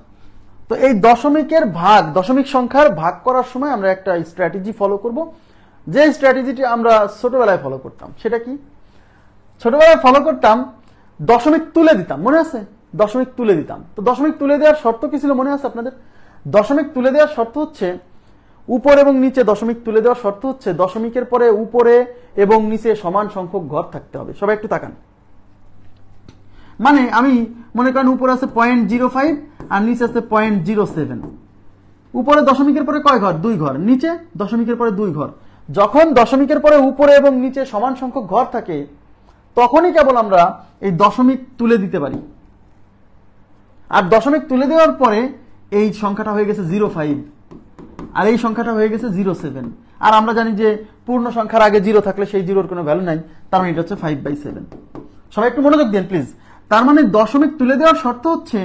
তো এই দশমিকের ভাগ, দশমিক সংখ্যার ভাগ করার সময় আমরা একটা স্ট্র্যাটেজি ফলো করব, যে স্ট্র্যাটেজিটি আমরা ছোটবেলায় ফলো করতাম। সেটা কি? ছোটবেলায় ফলো করতাম, দশমিক তুলে দিতাম, মনে আছে? দশমিক তুলে দিতাম। তো দশমিক তুলে দেওয়ার শর্ত কি ছিল মনে আছে আপনাদের? দশমিক তুলে দেওয়ার শর্ত হচ্ছে, উপর এবং নিচে দশমিক তুলে দেওয়ার শর্ত হচ্ছে দশমিকের পরে উপরে এবং নিচে সমান সংখ্যক ঘর থাকতে হবে। সবাই একটু তাকান। মানে আমি মনে করেন উপরে আছে 0.05 আর নিচে আছে 0.07। উপরে দশমিকের পরে কয় ঘর? 2 ঘর। নিচে দশমিকের পরে 2 ঘর। যখন দশমিকের পরে উপরে এবং নিচে সমান সংখ্যক ঘর থাকে তখনই কেবল আমরা এই দশমিক তুলে দিতে পারি। আর দশমিক তুলে দেওয়ার পরে এই সংখ্যাটা হয়ে গেছে 0.5 আর এই সংখ্যাটা হয়ে গেছে 0.7। আর আমরা জানি যে পূর্ণ সংখ্যার আগে 0 থাকলে সেই জিরোর কোনো ভ্যালু নাই, তার মানে এটা হচ্ছে 5/7। সবাই একটু মনোযোগ দেন প্লিজ। তার মানে দশমিক তুলে দেওয়ার শর্ত হচ্ছে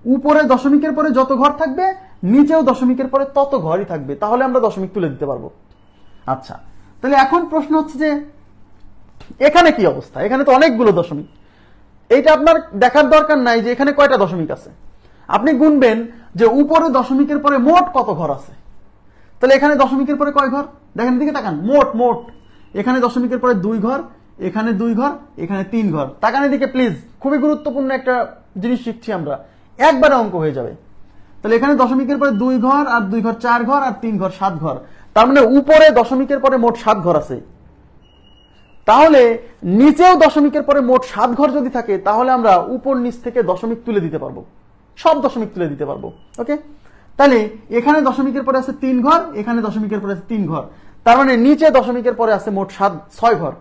উপরে দশমিকের পরে যত ঘর থাকবে নিচেও দশমিকের পরে তত ঘরই থাকবে, তাহলে আমরা দশমিক তুলে দিতে পারবো। আচ্ছা, তাহলে এখন প্রশ্ন হচ্ছে যে এখানে কি অবস্থা? এখানে তো অনেকগুলো দশমিক। এইটা আপনার দেখার দরকার নাই যে এখানে কয়টা দশমিক আছে। আপনি গুনবেন যে উপরে দশমিকের পরে মোট কত ঘর আছে। তাহলে এখানে দশমিকের পরে কয় ঘর? দেখেন দিকে তাকান, মোট মোট এখানে দশমিকের পরে 2 ঘর, এখানে 2 ঘর, এখানে 3 ঘর। তাকান এদিকে প্লিজ, খুবই গুরুত্বপূর্ণ একটা জিনিস শিখছি আমরা, একবারে অঙ্ক হয়ে যাবে। তাহলে এখানে দশমিকের পরে 2 ঘর আর 2 ঘর 4 ঘর আর 3 ঘর 7 ঘর। তার মানে উপরে দশমিকের পরে মোট 7 ঘর আছে। তাহলে নিচেও দশমিকের পরে মোট 7 ঘর যদি থাকে তাহলে আমরা উপর নিচ থেকে দশমিক তুলে দিতে পারবো, সব দশমিক তুলে দিতে পারবো। ওকে, তাহলে এখানে দশমিকের পরে আছে 3 ঘর, এখানে দশমিকের পরে আছে 3 ঘর। তার মানে নিচে দশমিকের পরে আছে মোট 6 ঘর,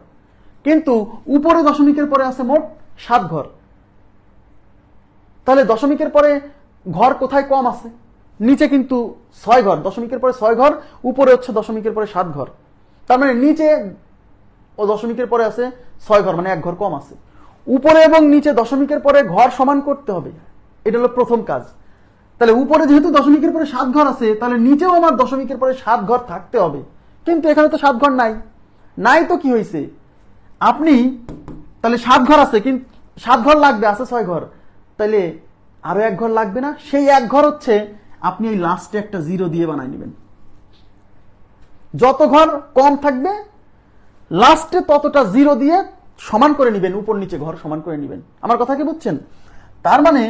কিন্তু উপরে দশমিকের পরে আছে মোট 7 ঘর। তাহলে দশমিকের পরে ঘর কোথায় কম আছে? নিচে কিন্তু 6 ঘর, দশমিকের পরে 6 ঘর, উপরে হচ্ছে দশমিকের পরে 7 ঘর। তার মানে নিচে ও দশমিকের পরে আছে 6 ঘর, মানে 1 ঘর কম আছে। উপরে এবং নিচে দশমিকের পরে ঘর সমান করতে হবে, এটা হলো প্রথম কাজ। তাহলে উপরে যেহেতু দশমিকের পরে 7 ঘর আছে, তাহলে নিচেও আমার দশমিকের পরে 7 ঘর থাকতে হবে। কিন্তু এখানে তো 7 ঘর নাই। নাই তো কি হয়েছে? আপনি তাহলে 7 ঘর আছে, কিন্তু 7 ঘর লাগবে, আছে 6 ঘর, তাহলে আরো 1 ঘর লাগবে না? সেই 1 ঘর হচ্ছে আপনি এই লাস্টে একটা 0 দিয়ে বানাই নেবেন। যত ঘর কম থাকবে লাস্টে ততটা 0 দিয়ে সমান করে নেবেন, উপর নিচে ঘর সমান করে নেবেন। আমার কথা কি বুঝছেন? তার মানে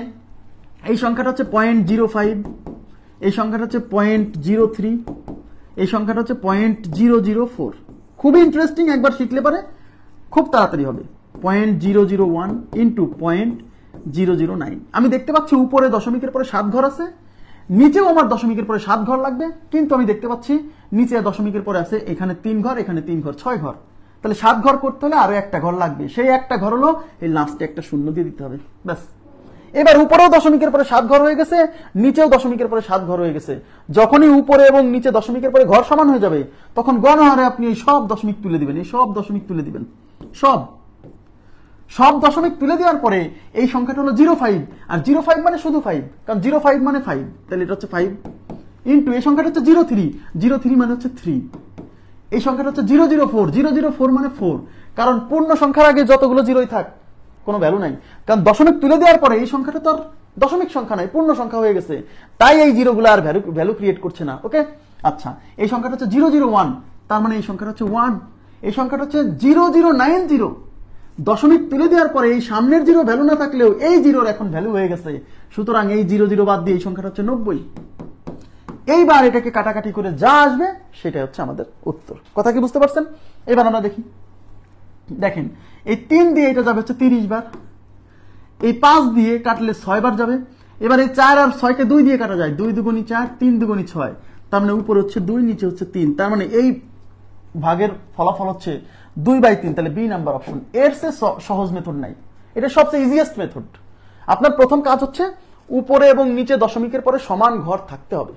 এই সংখ্যাটা হচ্ছে 0.05, এই সংখ্যাটা হচ্ছে 0.03, এই সংখ্যাটা হচ্ছে 0.004। খুবই ইন্টারেস্টিং, একবার শিখলে পারে খুব তাড়াতাড়ি হবে। 0.001 ইন্টু 0.009। আমি দেখতে পাচ্ছি উপরে দশমিকের পরে 7 ঘর আছে, নিচেও আমার দশমিকের পরে 7 ঘর লাগবে, কিন্তু আমি দেখতে পাচ্ছি নিচে দশমিকের পরে আছে এখানে 3 ঘর, এখানে 3 ঘর, 6 ঘর। তাহলে 7 ঘর করতে হলে আরো একটা ঘর লাগবে, সেই একটা ঘর হলো এই লাস্টে একটা শূন্য দিয়ে দিতে হবে, ব্যাস। এবার উপরেও দশমিকের পরে 7 ঘর হয়ে গেছে, নিচেও দশমিকের পরে 7 ঘর হয়ে গেছে। যখনই উপরে এবং নিচে দশমিকের পরে ঘর সমান হয়ে যাবে তখন গণহারে আপনি এই সব দশমিক তুলে দিবেন, এই সব দশমিক তুলে দিবেন, সব দশমিক তুলে দেওয়ার পরে এই সংখ্যাটা হলো 0.5, আর 0.5 মানে শুধু 5, কারণ 0.5 মানে 5, তাহলে এটা হচ্ছে 5 ইন্টু এই সংখ্যাটা হচ্ছে 0.3, 0.3 মানে হচ্ছে 3, এই সংখ্যাটা হচ্ছে 0.04, 0.04 মানে 4, কারণ পূর্ণ সংখ্যার আগে যতগুলো জিরোই থাক কোনো ভ্যালু নাই, কারণ দশমিক তুলে দেওয়ার পরে এই সংখ্যাটা তো আর দশমিক সংখ্যা নাই, পূর্ণ সংখ্যা হয়ে গেছে, তাই এই জিরোগুলো আর ভ্যালু ক্রিয়েট করছে না। ওকে, আচ্ছা, এই সংখ্যাটা হচ্ছে 0.01, তার মানে এই সংখ্যাটা হচ্ছে 1, এই সংখ্যাটা হচ্ছে 0.090। দশমিক তুলে দেওয়ার পরে এই সামনের জিরো ভ্যালু না থাকলেও এই জিরোর এখন ভ্যালু হয়ে গেছে, সুতরাং এই 0 বাদ দিয়ে এই সংখ্যাটা হচ্ছে 90। এইবার এটাকে কাটাকাটি করে যা আসবে সেটা হচ্ছে আমাদের উত্তর। কথা কি বুঝতে পারছেন? এবার আমরা দেখি, দেখেন এই 3 দিয়ে এটা যাবে হচ্ছে 30 বার, এই 5 দিয়ে কাটলে 6 বার যাবে। এবার এই 4 আর 6 কে 2 দিয়ে কাটা যায়, 2 দুগুণী 4, 3 দুগুণী 6, তার মানে উপরে হচ্ছে 2, নিচে হচ্ছে 3, তার মানে এই ভাগের ফলাফল হচ্ছে 2/3, তাহলে বি নাম্বার অপশন। এর চেয়ে সহজ মেথড নাই, এটা সবচেয়ে ইজিয়েস্ট মেথড। আপনার প্রথম কাজ হচ্ছে উপরে এবং নিচে দশমিকের পরে সমান ঘর থাকতে হবে।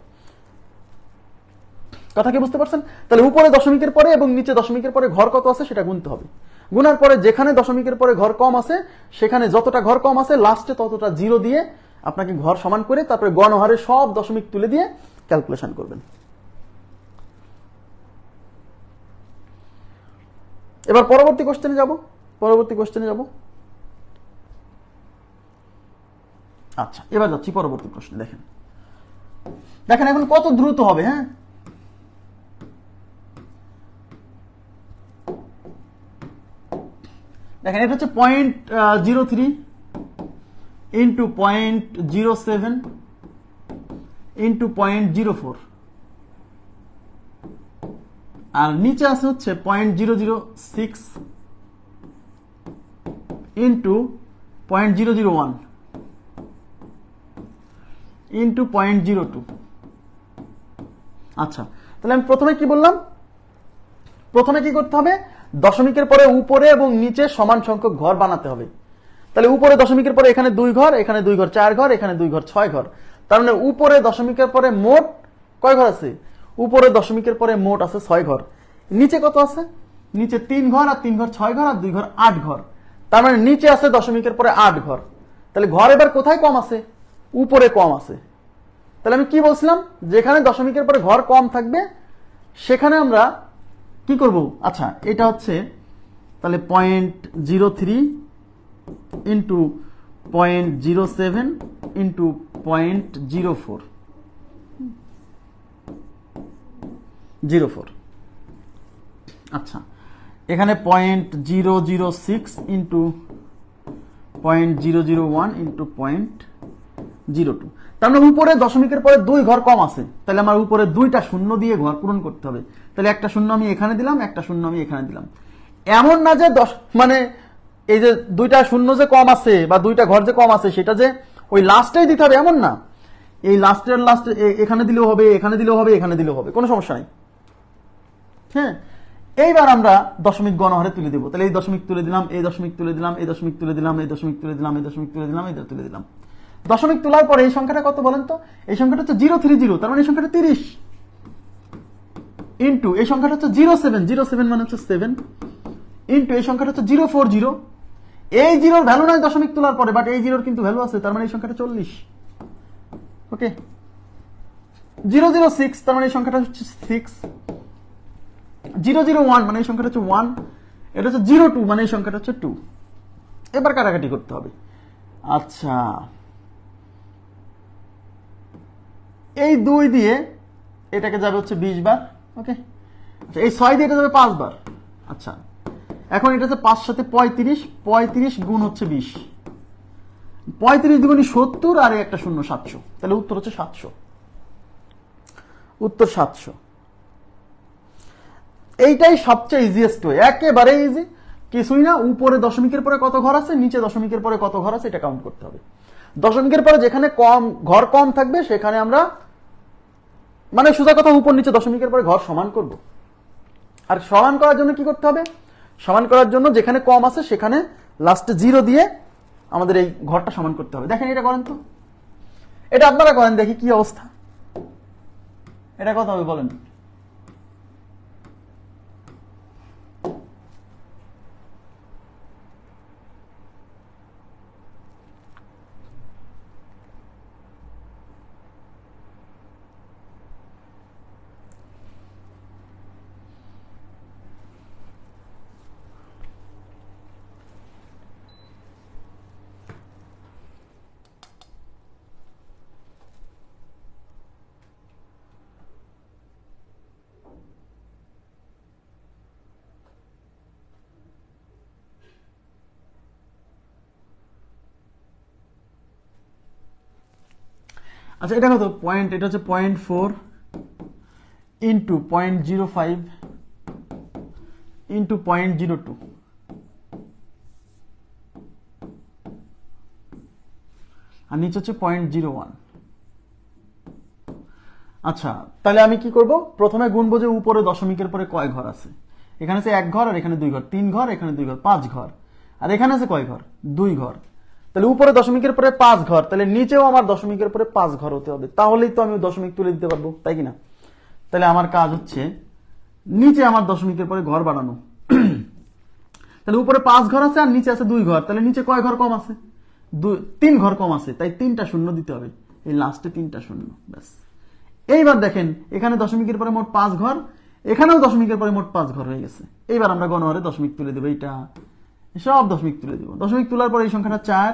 কথা কি বুঝতে পারছেন? তাহলে উপরে দশমিকের পরে এবং নিচে দশমিকের পরে ঘর কত আছে সেটা গুনতে হবে। গুনার পরে যেখানে দশমিকের পরে ঘর কম আছে সেখানে যতটা ঘর কম আছে লাস্টে ততটা 0 দিয়ে আপনাকে ঘর সমান করে তারপরে গণহারে সব দশমিক তুলে দিয়ে ক্যালকুলেশন করবেন। এবার পরবর্তী কোশ্চেনে যাব। আচ্ছা, এবার যাচ্ছি পরবর্তী প্রশ্নে। দেখেন দেখেন এখন কত দ্রুত হবে। হ্যাঁ, দেখেন এটা হচ্ছে 0.03 ইন্টু 0.07 ইন্টু 0.04, আর নিচে আছে হচ্ছে 0.006 ইন্টু 0.001 ইন্টু 0.02। আচ্ছা, তাহলে আমি প্রথমে কি বললাম, প্রথমে কি করতে হবে, দশমিকের পরে উপরে এবং নিচে সমান সংখ্যক ঘর বানাতে হবে। তাহলে উপরে দশমিকের পরে এখানে 2 ঘর, এখানে 2 ঘর 4 ঘর, এখানে 2 ঘর 6 ঘর। তার মানে উপরে দশমিকের পরে মোট কয় ঘর আছে, উপরে দশমিকের পরে মোট আছে 6 ঘর। নিচে কত আছে, নিচে 3 ঘর, আর 3 ঘর 6 ঘর, আর 2 ঘর 8 ঘর। তার মানে নিচে আছে দশমিকের পরে 8 ঘর। তাহলে ঘর এবার কোথায় কম আছে, উপরে কম আছে। তাহলে আমি কি বলছিলাম, যেখানে দশমিকের পরে ঘর কম থাকবে সেখানে আমরা কি করব। আচ্ছা, এটা হচ্ছে তাহলে 0.03 ইন্টু 0.07 ইন্টু 0.04। আচ্ছা, এখানে 0.006 ইন্টু 0.001 ইন্টু 0.02। তার মানে উপরে দশমিকের পরে 2 ঘর কম আছে, তাহলে আমার উপরে 2টা শূন্য দিয়ে ঘর পূরণ করতে হবে। তাহলে একটা শূন্য আমি এখানে দিলাম, একটা শূন্য আমি এখানে দিলাম। এমন না যে মানে এই যে 2টা শূন্য যে কম আছে বা 2টা ঘর যে কম আছে সেটা যে ওই লাস্টেই দিতে হবে এমন না। এই লাস্টের লাস্টে এখানে দিলেও হবে, এখানে দিলেও হবে, এখানে দিলেও হবে, কোনো সমস্যা নেই। হ্যাঁ, এইবার আমরা দশমিক গণহারে তুলে দেবো। তাহলে এই দশমিক তুলে দিলাম, এই দশমিক তুলে দিলাম, এই দশমিক তুলে দিলাম, এই দশমিক তুলে দিলাম, এই দশমিক তুলে দিলাম, এই তুলে দিলাম। দশমিক তোলার পরে এই সংখ্যাটা কত বলেন তো, এই সংখ্যাটা হচ্ছে 030, তার মানে এই সংখ্যাটা 30 ইন্টু এই সংখ্যাটা হচ্ছে 07 মানে হচ্ছে 7 ইন্টু এই সংখ্যাটা হচ্ছে 040। এই জিরোর ভ্যালু নয় দশমিক তোলার পরে, বাট এই জিরোর কিন্তু ভ্যালু আছে, তার মানে এই সংখ্যাটা 40। ওকে, 006 তার মানে এই সংখ্যাটা হচ্ছে 6, 001 মানে এই সংখ্যাটা হচ্ছে 1, এটা হচ্ছে 02 মানে এই সংখ্যাটা হচ্ছে 2। এবার কাটাকাটি করতে হবে। আচ্ছা, এই 2 দিয়ে এটাকে যাবে হচ্ছে 20 বার। ওকে, আচ্ছা এই 6 দিয়ে এটা যাবে 5 বার। আচ্ছা, এখন এটা হচ্ছে 5 সাথে 35, 35 গুণ হচ্ছে 20, 35 দুগুণী 70, আর একটা শূন্য 700। তাহলে উত্তর হচ্ছে 700, উত্তর 700। এইটাই সবচেয়ে ইজিয়েস্ট ওয়ে, একেবারে ইজি, কিছুই না। উপরে দশমিকের পরে কত ঘর আছে, নিচে দশমিকের পরে কত ঘর আছে এটা কাউন্ট করতে হবে। দশমিকের পরে যেখানে কম ঘর কম থাকবে সেখানে আমরা মানে সোজা কথা উপর নিচে দশমিকের পরে ঘর সমান করব। আর সমান করার জন্য কি করতে হবে, সমান করার জন্য যেখানে কম আছে সেখানে লাস্টে 0 দিয়ে আমাদের এই ঘরটা সমান করতে হবে। দেখেন এটা করেন তো, এটা আপনারা করেন দেখি কি অবস্থা। এটা কত হবে বলেন। আচ্ছা, এটা কত পয়েন্ট, এটা হচ্ছে 0.4 ইন্টু 0.05 ইন্টু 0.02, আর নিচে হচ্ছে 0.01। আচ্ছা, তাহলে আমি কি করব, প্রথমে গুনবো যে উপরে দশমিকের পরে কয় ঘর আছে। এখানে আছে 1 ঘর, আর এখানে 2 ঘর, 3 ঘর, এখানে 2 ঘর, 5 ঘর, আর এখানে আছে কয় ঘর, 2 ঘর। তাহলে উপরে দশমিকের পরে 5 ঘর, তাহলে নিচেও আমার দশমিকের পরে 5 ঘর হতে হবে, তাহলেই তো আমি দশমিক তুলে দিতে পারবো, তাই কিনা। তাহলে আমার কাজ হচ্ছে নিচে আমার দশমিকের পরে ঘর বানানো। তাহলে উপরে 5 ঘর আছে আর নিচে আছে 2 ঘর, তাহলে নিচে কয় ঘর কম আছে, 3 ঘর কম আছে, তাই 3টা শূন্য দিতে হবে, এই লাস্টে 3টা শূন্য, ব্যাস। এইবার দেখেন এখানে দশমিকের পরে মোট 5 ঘর, এখানেও দশমিকের পরে মোট 5 ঘর হয়ে গেছে। এইবার আমরা গণহারে দশমিক তুলে দেবো, এইটা সব দশমিক তুলে দেবো। দশমিক তোলার পরে এই সংখ্যাটা 4,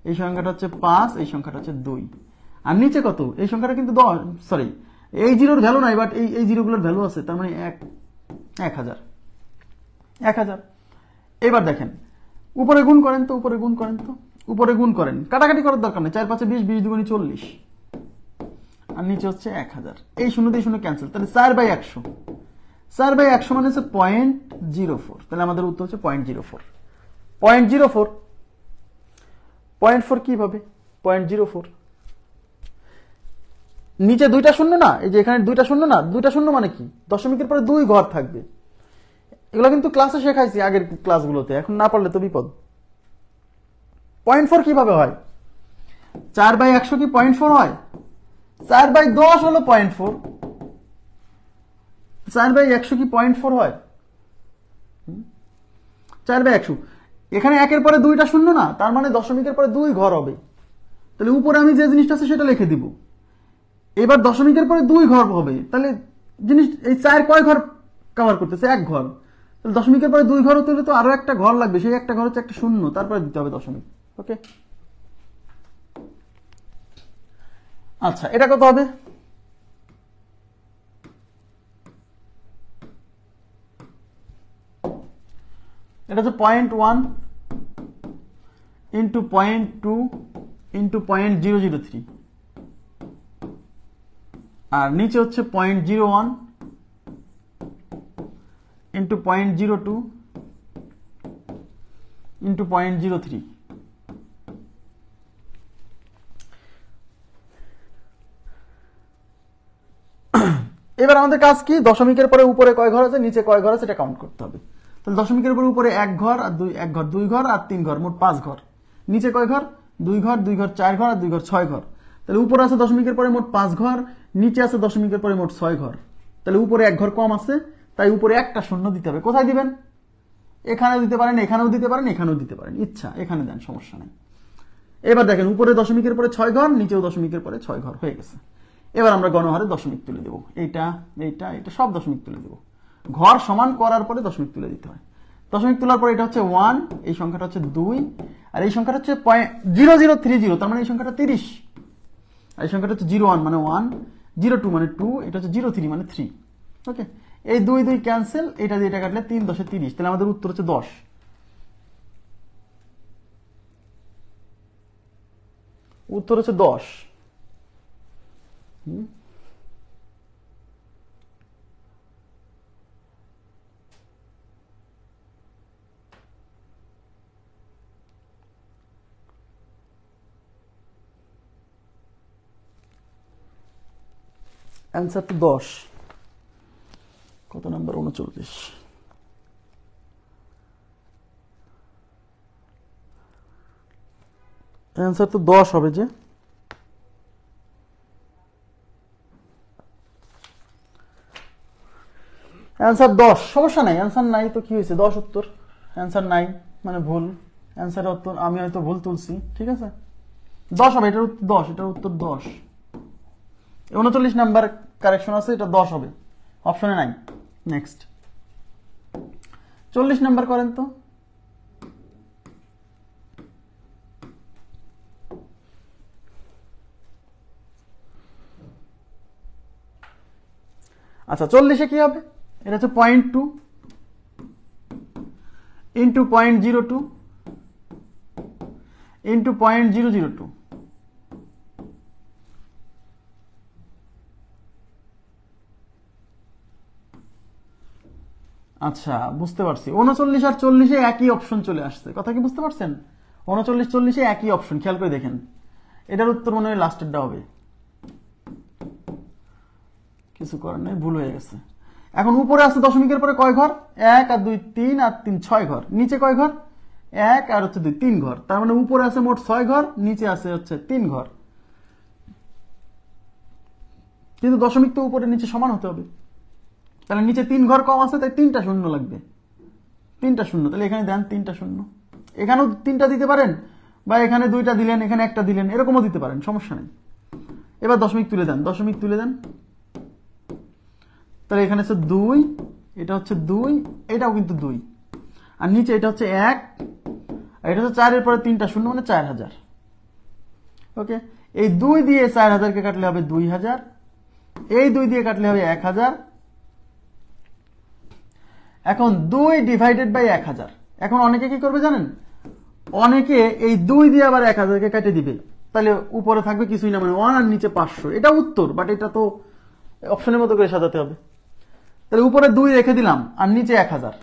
এই সংখ্যাটা হচ্ছে 5, এই সংখ্যাটা হচ্ছে 2। আর নিচে কত? এই সংখ্যাটা কিন্তু 10, সরি এই জিরোর ভ্যালু নাই, বাট এই জিরোগুলোর ভ্যালু আছে, তার মানে 1000। এবার দেখেন উপরে গুণ করেন তো, উপরে গুণ করেন, কাটাকাটি করার দরকার নেই। 4 5 20, 20 দুগুণে 40, আর নিচে হচ্ছে 1000। এই শূন্য দিয়ে শূন্য ক্যান্সেল, তাহলে 4/100। 4/100 মানে হচ্ছে 0.04। তাহলে আমাদের উত্তর হচ্ছে 0.04। 0.4 কিভাবে? 0.04 নিচে দুইটা শূন্য না, এই যে এখানে দুইটা শূন্য না, দুইটা শূন্য মানে কি? দশমিকের পরে 2 ঘর থাকবে। এগুলো কিন্তু ক্লাসে শেখাইছি আগের ক্লাসগুলোতে, এখন না পারলে তো বিপদ। 0.4 কিভাবে হয়? 4/100 কি 0.4 হয়? 4/10 হলো 0.4। 4/100 কি 0.4 হয়? 4/100 এখানে একের পরে দুইটা শূন্য না, তার মানে দশমিকের পরে 2 ঘর হবে। তাহলে উপরে আমি যে জিনিসটা আছে সেটা লিখে দিব। এবার দশমিকের পরে 2 ঘর হবে, তাহলে জিনিস এই 4 কয় ঘর কভার করতেছে? 1 ঘর। তাহলে দশমিকের পরে 2 ঘর হতে হলে তো আরো একটা ঘর লাগবে, সেই একটা ঘর হচ্ছে একটা শূন্য, তারপরে দিতে হবে দশমিক। ওকে, আচ্ছা এটা কত হবে? এটা হচ্ছে 0.1 ইন্টু 0.2 ইন্টু 0.003, আর নিচে হচ্ছে 0.01 ইন্টু 0.02 ইন্টু 0.03। এবার আমাদের কাজ কি? দশমিকের পরে উপরে কয় ঘর আছে, নিচে কয় ঘর আছে, এটা কাউন্ট করতে হবে। তাহলে দশমিকের উপরে 1 ঘর আর 2 ঘর আর 3 ঘর, মোট 5 ঘর। নিচে কয় ঘর? 2 ঘর, 2 ঘর 4 ঘর আর 2 ঘর 6 ঘর। তাহলে উপরে আছে দশমিকের পরে মোট 5 ঘর, নিচে আছে দশমিকের পরে মোট 6 ঘর। তাহলে উপরে 1 ঘর কম আছে, তাই উপরে একটা শূন্য দিতে হবে। কোথায় দিবেন? এখানেও দিতে পারেন, এখানেও দিতে পারেন, এখানেও দিতে পারেন, ইচ্ছা এখানে দেন, সমস্যা নেই। এবার দেখেন উপরে দশমিকের পরে 6 ঘর, নিচেও দশমিকের পরে 6 ঘর হয়ে গেছে। এবার আমরা গণহারে দশমিক তুলে দেবো। এইটা সব দশমিক তুলে দেবো। ঘর সমান করার পরে দশমিক তুলে দিতে হয়। দশমিক তোলার পরে এটা হচ্ছে 1, এই সংখ্যাটা হচ্ছে 2, আর এই সংখ্যাটা হচ্ছে 0030, তার মানে এই সংখ্যাটা 30, আর এই সংখ্যাটা হচ্ছে 01 মানে 1, 02 মানে 2, এটা হচ্ছে 03 মানে 3। ওকে, এই 2 2 ক্যান্সেল, এটা দিয়ে এটা কাটলে 3 10 30, তাহলে আমাদের উত্তর হচ্ছে 10। উত্তর হচ্ছে 10। অ্যান্সার তো 10। কত নাম্বার? 39। অ্যান্সার তো 10 হবে যে। অ্যান্সার 10, সমস্যা নাই। অ্যান্সার নাই তো কি হয়েছে? 10 উত্তর। অ্যান্সার নাই মানে ভুল। অ্যান্সারের উত্তর আমি হয়তো ভুল তুলছি, ঠিক আছে? 10 হবে, এটার উত্তর 10, এটার উত্তর 10। 39 নাম্বার কারেকশন আছে, এটা 10 হবে, অপশনে নাই। নেক্সট 40 নাম্বার করেন তো। আচ্ছা 40-এ কি হবে? এটা হচ্ছে 0.2 ইন্টু 0.02 ইন্টু 0.002। আচ্ছা বুঝতে পারছি। 39 আর 40-এ একই অপশন চলে আসছে, কথা কি বুঝতে পারছেন? 39 40-এ একই অপশন, খেয়াল করে দেখেন। এটার উত্তর মনে হয় লাস্টেরটা হবে, কিছু করার নেই, ভুল হয়ে গেছে। এখন উপরে আছে দশমিকের পরে কয় ঘর? 1 আর 2 3 আর 3 6 ঘর। নিচে কয় ঘর? 1 আর হচ্ছে 2 3 ঘর। তার মানে উপরে আছে মোট 6 ঘর, নিচে আছে হচ্ছে 3 ঘর। কিন্তু দশমিক তো উপরে নিচে সমান হতে হবে, তাহলে নিচে 3 ঘর কম আছে, তাই 3টা শূন্য লাগবে। 3টা শূন্য, তাহলে এখানে দেন 3টা শূন্য। এখানেও 3টা দিতে পারেন, বা এখানে 2টা দিলেন, এখানে 1টা দিলেন, এরকমও দিতে পারেন, সমস্যা নেই। এবার দশমিক তুলে দেন, দশমিক তুলে দেন। তাহলে এখানে হচ্ছে 2, এটা হচ্ছে 2, এটাও কিন্তু 2, আর নিচে এটা হচ্ছে 1, আর এটা হচ্ছে 4 এর পরে 3টা শূন্য মানে 4000। ওকে, এই 2 দিয়ে 4000কে কাটলে হবে 2000, এই 2 দিয়ে কাটলে হবে 1000। এখন 2 ডিভাইডেড বাই 1000। এখন অনেকে কি করবে জানেন, অনেকে এই 2 দিয়ে আবার 1000কে কেটে দিবে, তাহলে উপরে থাকবে কিছুই না, মানে 1 আর নিচে 500। এটা উত্তর, বাট এটা তো অপশনের মতো করে সাজাতে হবে। তাহলে উপরে 2 রেখে দিলাম আর নিচে 1000,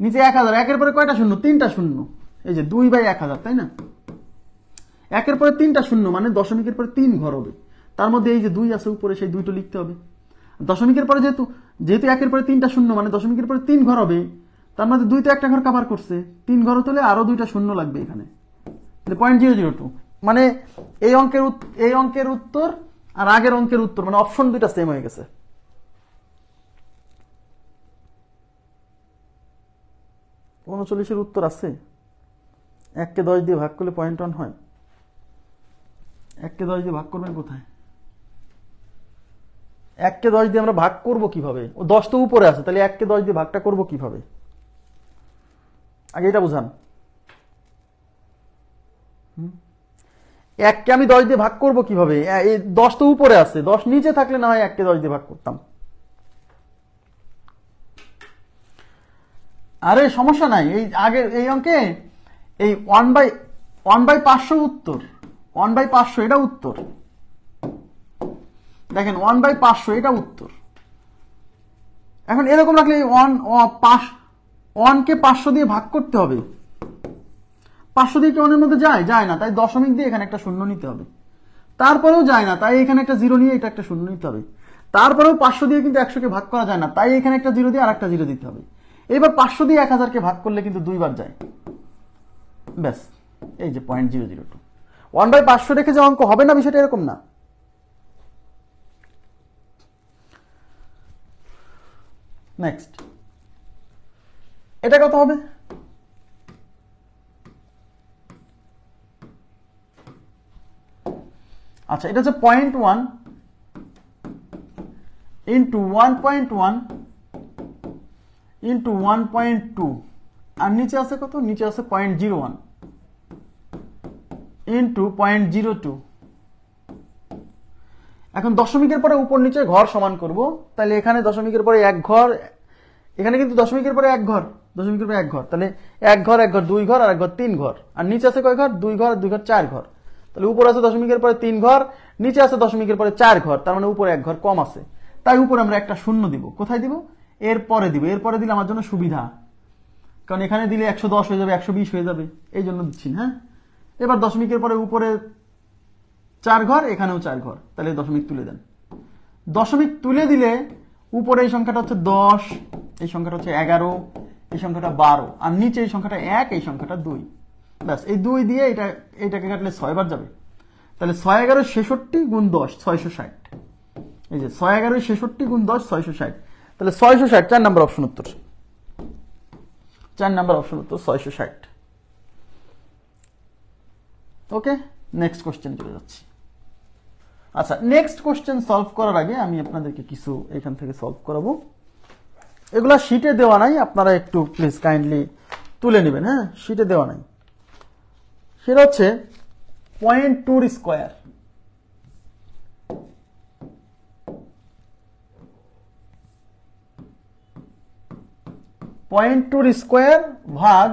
নিচে 1000। একের পরে কয়টা শূন্য? 3টা শূন্য। এই যে 2 বাই 1000, তাই না? একের পরে 3টা শূন্য মানে দশমিকের পরে 3 ঘর হবে। তার মধ্যে এই যে 2 আছে উপরে, সেই 2টা লিখতে হবে। দশমিকের পরে যেহেতু একের পরে 3টা শূন্য মানে দশমিকের পরে 3 ঘর হবে, তার মধ্যে 2 তো একটা ঘর কভার করছে, 3 ঘর হলে আরো 2টা শূন্য লাগবে এখানে। 0.002 মানে এই অঙ্কের উত্তর আর আগের অঙ্কের উত্তর মানে অপশন দুইটা সেম হয়ে গেছে। উনচল্লিশের উত্তর আছে। 1কে 10 দিয়ে ভাগ করলে 0.1 হয়। 1কে 10 দিয়ে ভাগ করবেন কোথায়? 1কে 10 দিয়ে আমরা ভাগ করব কিভাবে? ও 10 তো উপরে আছে, তাহলে 1কে 10 দিয়ে ভাগটা করব কিভাবে? আগে এটা বুঝান। 1কে আমি 10 দিয়ে ভাগ করব কিভাবে? এই 10 তো উপরে আছে, 10 নিচে থাকলে না হয় 1কে 10 দিয়ে ভাগ করতাম। আরে সমস্যা নাই, এই আগের এই অঙ্কে এই 1/500 উত্তর, 1/500 এটা উত্তর। দেখেন 1/500 এটা উত্তর। এখন এরকম রাখলে 1কে 500 দিয়ে ভাগ করতে হবে। 500 দিয়ে কি 1 এর মধ্যে যায় না, তাই দশমিক দিয়ে এখানে একটা শূন্য নিতে হবে। তারপরেও যায় না, তাই এখানে একটা 0 নিয়ে এটা একটা শূন্য নিতে হবে। তারপরেও 500 দিয়ে কিন্তু 100কে ভাগ করা যায় না, তাই এখানে একটা 0 দিয়ে আর একটা 0 দিতে হবে। এবার 500 দিয়ে 1000কে ভাগ করলে কিন্তু 2 বার যায়। ব্যাস, এই যে 0.002। 1/500 রেখে যে অঙ্ক হবে না বিষয়টা এরকম না। নেক্সট, এটা কত হবে? আচ্ছা, এটা হচ্ছে 0.1 ইন্টু 1.1 ইন্টু 1.2, আর নিচে আছে কত? নিচে আছে 0.01 ইন্টু 0.02। এখন দশমিকের পরে উপর নিচে ঘর সমান করব, তাহলে এখানে দশমিকের পরে 1 ঘর, এখানে কিন্তু দশমিকের পরে 1 ঘর, দশমিকের পরে 1 ঘর, তাহলে 1 ঘর 1 ঘর 2 ঘর আর 1 ঘর 3 ঘর, আর নিচে আছে কয় ঘর? 2 ঘর 2 ঘর 4 ঘর। তাহলে উপর আছে দশমিকের পরে 3 ঘর, নিচে আছে দশমিকের পরে 4 ঘর, তার মানে উপরে 1 ঘর কম আছে, তাই উপরে আমরা একটা শূন্য দিব। কোথায় দিব? এরপরে দিব। এরপরে দিলে আমার জন্য সুবিধা, কারণ এখানে দিলে 110 হয়ে যাবে, 120 হয়ে যাবে, এই জন্য দিচ্ছি। হ্যাঁ, এবার দশমিকের পরে উপরে 4 ঘর, এখানেও 4 ঘর, তাহলে দশমিক তুলে দেন। দশমিক তুলে দিলে উপরে এই সংখ্যাটা হচ্ছে 10, এই সংখ্যাটা হচ্ছে 11, এই সংখ্যাটা 12, আর নিচে এই সংখ্যাটা 1, এই সংখ্যাটা 2। ব্যাস, এই 2 দিয়ে এইটাকে কাটলে 6 বার যাবে। তাহলে 6 11 66 গুণ 10 660। এই যে 6 11 66 গুণ 10 660, তাহলে 660 4 নম্বর অপশন উত্তর। 4 নম্বর অপশন উত্তর 660। ওকে, নেক্সট কোশ্চেন চলে যাচ্ছি। আচ্ছা, নেক্সট কোশ্চেন সলভ করার আগে আমি আপনাদেরকে কিছু এখান থেকে সলভ করাবো। এগুলা শিটে দেওয়া নাই, আপনারা একটু প্লিজ কাইন্ডলি তুলে নেবেন। হ্যাঁ, শিটে দেওয়া নাই। সেটা হচ্ছে 0.2 স্কোয়ার। 0.2 স্কোয়ার ভাগ